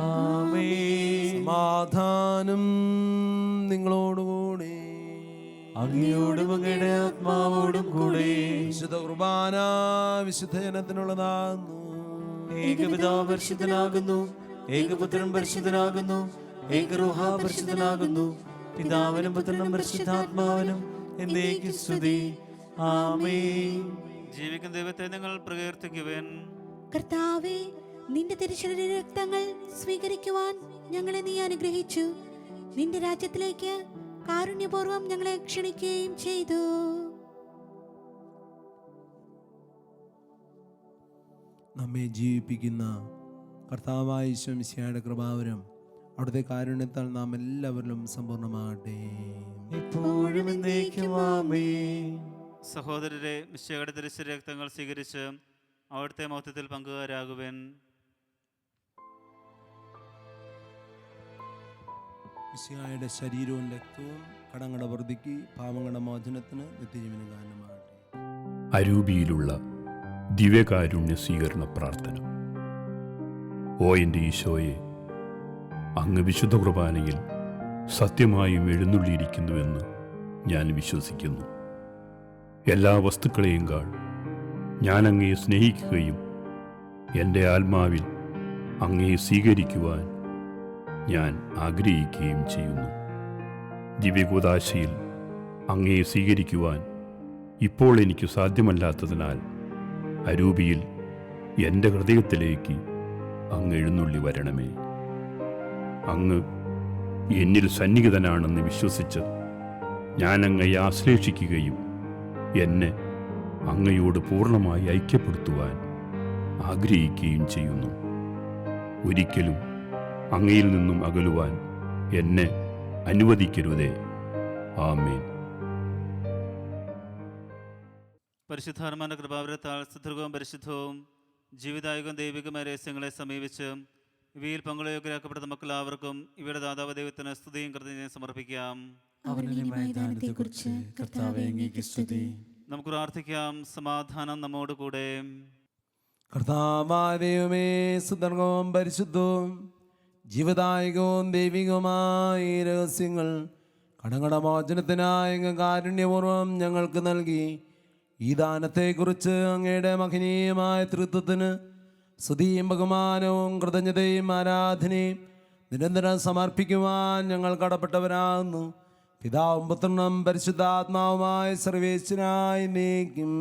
ആമേൻ. സമാധാനം നിങ്ങളോടുകൂടി, അങ്ങയോടും അങ്ങയുടെ ആത്മാവോടും കൂടെ. വിശുദ്ധ കുർബാന വിശുദ്ധ ജനത്തിനുള്ളതാകുന്നു. ഏകപിതാവ് പരിശുദ്ധനാകുന്നു, ഏകപുത്രൻ പരിശുദ്ധനാകുന്നു, ഏകരൂഹ പരിശുദ്ധനാകുന്നു. പിതാവിനും പുത്രനും പരിശുദ്ധാത്മാവിനും എന്നേക്കും സ്തുതി. ആമേൻ. ജീവിക്കുന്ന ദൈവത്തെ നിങ്ങൾ പ്രകീർത്തിക്കുവാൻ. കർത്താവേ, നിന്റെ തിരുശരീര രക്തങ്ങൾ സ്വീകരിക്കുവാൻ ഞങ്ങളെ നീ അനുഗ്രഹിച്ചു. നിന്റെ രാജ്യത്തിലേക്ക് കാരുണ്യപൂർവം ഞങ്ങളെ ക്ഷണിക്കുകയും ചെയ്തു. നമ്മെ ജീവിപ്പിക്കുന്ന കർത്താവായ ഈശോ മിശിഹായുടെ കൃപാവരം അവിടുത്തെ കാരുണ്യത്താൽ നാം എല്ലാവരിലും സമ്പൂർണ്ണമാകട്ടെ. ഇപ്പോഴും എന്നേക്കും ആമേൻ. സഹോദരരെ, മിശിഹായുടെ തിരുശരീര രക്തങ്ങൾ സ്വീകരിച്ച് അവിടുത്തെ മഹത്വത്തിൽ പങ്കുകാരാകുവാൻ. മിശിഹായുടെ ശരീരവും രക്തവും കടങ്ങളുടെ വൃദ്ധിക്ക്, പാവങ്ങളുടെ മോചനത്തിന്, നിത്യജീവന് കാരണമാകട്ടെ. അരൂപിയിലുള്ള ദിവ്യകാരുണ്യ സ്വീകരണ പ്രാർത്ഥന. ഓ എൻ്റെ ഈശോയെ, അങ്ങ് വിശുദ്ധ കുർബാനയിൽ സത്യമായും എഴുന്നള്ളിയിരിക്കുന്നുവെന്ന് ഞാൻ വിശ്വസിക്കുന്നു. എല്ലാ വസ്തുക്കളെയും കാൾ ഞാൻ അങ്ങയെ സ്നേഹിക്കുകയും എൻ്റെ ആത്മാവിൽ അങ്ങയെ സ്വീകരിക്കുവാൻ ഞാൻ ആഗ്രഹിക്കുകയും ചെയ്യുന്നു. ദിവ്യകൂദാശയിൽ അങ്ങയെ സ്വീകരിക്കുവാൻ ഇപ്പോൾ എനിക്ക് സാധ്യമല്ലാത്തതിനാൽ അരൂപിയിൽ എൻ്റെ ഹൃദയത്തിലേക്ക് അങ്ങ് എഴുന്നള്ളി വരണമേ. അങ്ങ് എന്നിൽ സന്നിഹിതനാണെന്ന് വിശ്വസിച്ച് ഞാൻ അങ്ങയെ ആശ്ലേഷിക്കുകയും എന്നെ അങ്ങയോട് പൂർണ്ണമായി ഐക്യപ്പെടുത്തുവാൻ ആഗ്രഹിക്കുകയും ചെയ്യുന്നു. ഒരിക്കലും അങ്ങയിൽ നിന്നും അകലുവാൻ എന്നെ അനുവദിക്കരുതേ. ആമേൻ. പരിശുദ്ധാത്മാവിന്റെ കൃപാവരത്താൽ സുദൃഢവും പരിശുദ്ധവും ജീവിതായുഗവും ദൈവികമായ രഹസ്യങ്ങളെ സമീപിച്ച് ഇവയിൽ പങ്കുയോഗ്യരാക്കപ്പെടുന്ന മക്കളാവർക്കും ഇവയുടെ ദാതാവ് ദൈവത്തിന് സ്തുതിയും കൃതജ്ഞതയും സമർപ്പിക്കാം. അവനുമായ ദാനത്തെക്കുറിച്ച് കർത്താവേ അങ്ങേക്ക് സ്തുതി. നമുക്ക് പ്രാർത്ഥിക്കാം. സമാധാനം നമ്മോട് കൂടെ. കർത്താവായ ദൈവമേ, സുദർഗവും പരിശുദ്ധവും ജീവദായകവും ദൈവികവുമായ ഈ രഹസ്യങ്ങൾ കടങ്കടമോചനത്തിനായി അങ്ങ് കാരുണ്യപൂർവ്വം ഞങ്ങൾക്ക് നൽകി. ഈ ദാനത്തെക്കുറിച്ച് അങ്ങയുടെ മഹനീയമായ തൃത്വത്തിന് സ്തുതിയും ബഹുമാനവും കൃതജ്ഞതയും ആരാധനയും നിരന്തരം സമർപ്പിക്കുവാൻ ഞങ്ങൾ കടപ്പെട്ടവരാകുന്നു. പിതാവും പുത്രനും പരിശുദ്ധാത്മാവുമായ സർവേശ്വരനായി നീക്കും.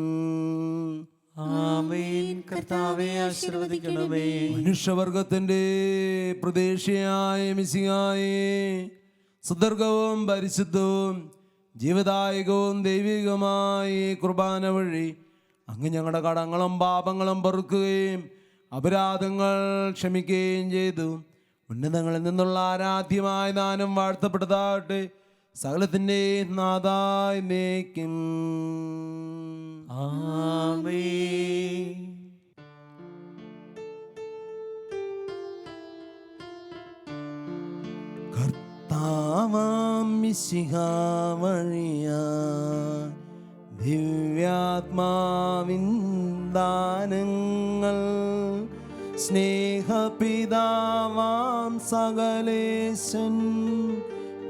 ആമേൻ. കർത്താവേ ആശീർവദിക്കണമേ. മനുഷ്യവർഗത്തിൻ്റെ പ്രതീക്ഷയായ മിശിഹായേ, സുദീർഘവും പരിശുദ്ധവും ജീവദായകവും ദൈവികമായ ഈ കുർബാന വഴി അങ്ങ് ഞങ്ങളുടെ കടങ്ങളും പാപങ്ങളും പൊറുക്കുകയും അപരാധങ്ങൾ ക്ഷമിക്കുകയും ചെയ്തു. ഉന്നതങ്ങളിൽ നിന്നുള്ള ആരാധ്യമായ ദാനം വാഴ്ത്തപ്പെട്ടതാകട്ടെ. സകലത്തിൻ്റെ നാഥായി നീക്കും. ആമേൻ. കർത്താവാം മിശിഹാ വഴിയാ ദിവ്യാത്മാവിൻ ദാനങ്ങൾ സ്നേഹപിതാവാം സകലേശൻ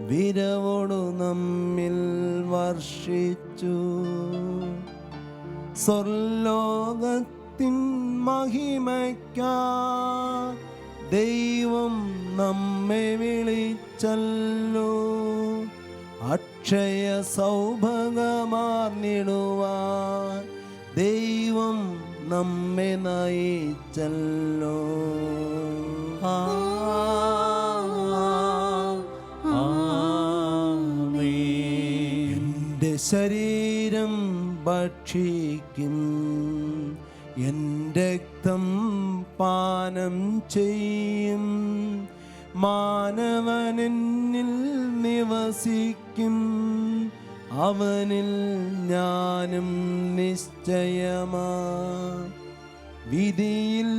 വിരവോടു നമ്മിൽ വർഷിച്ചു. സ്വർലോകത്തിൻ മഹിമയ്ക്കാ ദൈവം നമ്മെ വിളിച്ചല്ലോ. അക്ഷയ സൗഭാഗ്യമാർന്നിടുവാൻ ദൈവം നമ്മെ നയിച്ചല്ലോ. എൻ്റെ ശരീരം ഭക്ഷിക്കും, എൻ്റെ രക്തം പാനം ചെയ്യും. മാനവനെന്നിൽ നിവസിക്കും, അവനിൽ ഞാനും നിശ്ചയമാ. വിധിയിൽ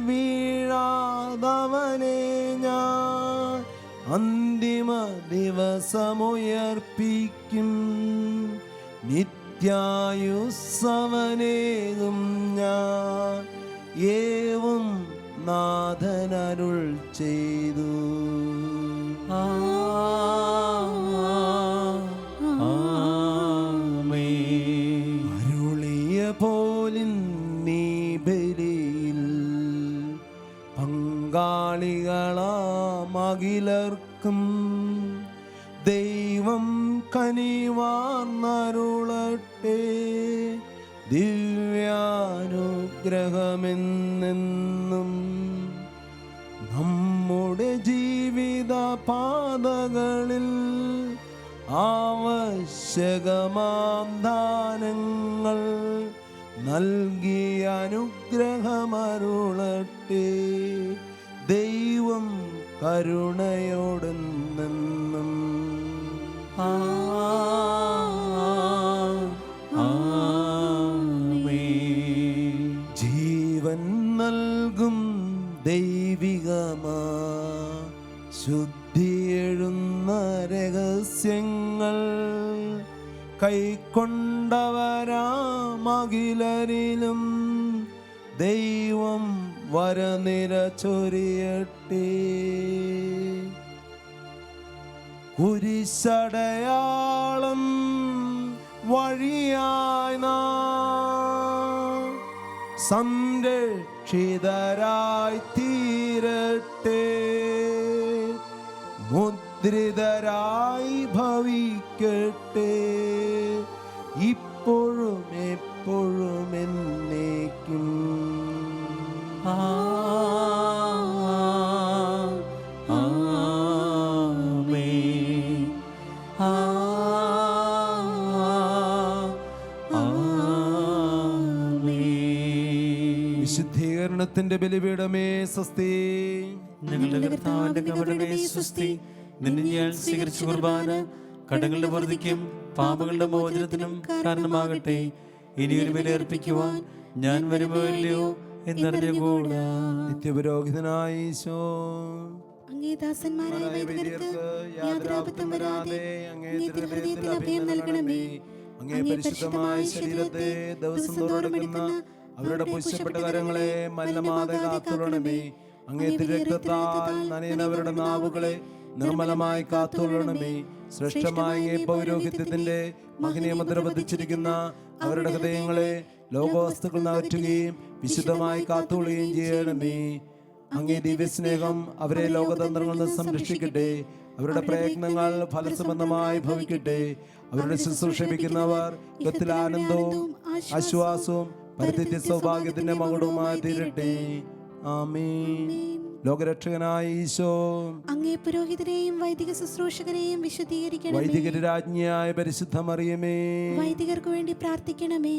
വീഴാതവനെ ഞാൻ അന്തിമ ദിവസമുയർപ്പിക്കും. നിത്യായുസ്സവനേകും ഞാൻ ഏവം നാഥനരുൾ ചെയ്തു. അരുളിയ പോലിൻ നീ ബലിയിൽ പങ്കാളികളാമകിലർക്കും ദൈവം കനിവാർന്നരുളട്ടെ. ദിവ്യാനുഗ്രഹമെന്നെന്നും നമ്മുടെ ജീവിത പാതകളിൽ ആവശ്യകമാം ദാനങ്ങൾ നൽകി അനുഗ്രഹമരുളട്ടെ. ദൈവം കരുണയോടെന്നെന്നും. ജീവൻ നൽകും ദൈവികമാ ശുദ്ധിയെഴുന്ന രഹസ്യങ്ങൾ കൈക്കൊണ്ടവരാമകിലരിലും ദൈവം വരനിര ചൊരിയട്ടെ. കുരിശടയാളം വഴിയായി നാം സംരക്ഷിതരായി തീരട്ടെ. മുദ്രിതരായി ഭവിക്കട്ടെ, ഇപ്പോഴും എപ്പോഴും എന്നേക്കും. വിശുദ്ധീകരണത്തിന്റെ ബലിപീഠമേ സ്വസ്തി. ഞങ്ങളുടെ കർത്താവിന്റെ കബറിടമേ സ്വസ്തി. നിന്നെ ഞാൻ സ്വീകരിച്ച കുർബാന കടങ്ങളുടെ വർദ്ധിക്കും പാപങ്ങളുടെ മോചനത്തിനും കാരണമാകട്ടെ. ഇനിയൊരു ബലിയർപ്പിക്കുവാൻ ഞാൻ വരുമോ ഇല്ലയോ എന്നറിഞ്ഞുകൂടാ. നിത്യപുരോഹിതനായ ഈശോ അങ്ങേ ദാസന്മാരായ വൈദികർക്ക് യാതൊരാപത്തും വരാതെ അങ്ങേ തിരുഹൃദയത്തിൽ അഭയം നൽകണമേ. അങ്ങേ പരിശുദ്ധമായ ശരീരത്തെ ദിവസം തോറും എടുക്കുന്ന അവരുടെ പുഷ്പപ്പെട്ട കരങ്ങളെ മലിനമാതെ കാത്തുകൊള്ളണമേ. അങ്ങേ തിരുരക്തത്താൽ നനയുന്നവരുടെ നാവുകളെ നിർമ്മലമായി കാത്തുകൊള്ളണമേ. ശ്രേഷ്ഠമായ അങ്ങേ പൗരോഹിത്യത്തിന്റെ മഹനീയമുദ്ര പതിച്ചിരിക്കുന്ന അവരുടെ ഹൃദയങ്ങളെ ലോകവസ്തുക്കൾ അകറ്റുകയും വിശുദ്ധമായി കാത്തുകൊള്ളുകയും ചെയ്യണമേ. അങ്ങേ ദിവ്യസ്നേഹം അവരെ ലോകതന്ത്രങ്ങളിൽ നിന്ന് സംരക്ഷിക്കട്ടെ. അവരുടെ പ്രയത്നങ്ങൾ ഫലസംബന്ധമായി ഭവിക്കട്ടെ. അവരുടെ ശുശ്രൂഷിപ്പിക്കുന്നവർ യുഗത്തിൽ ആനന്ദവും ആശ്വാസവും പരിധിത്യ സൗഭാഗ്യത്തിന്റെ മകുടവുമായി തീരട്ടെ. ആമേൻ. ലോകരക്ഷകനായ ഈശോ അങ്ങേ പുരോഹിതരെയും വൈദിക ശുശ്രൂഷകരെയും വിശുദ്ധീകരിക്കണമേ. വൈദികരുടെ രാജ്ഞിയായ പരിശുദ്ധ മറിയമേ വൈദികർക്ക് വേണ്ടി പ്രാർത്ഥിക്കണമേ.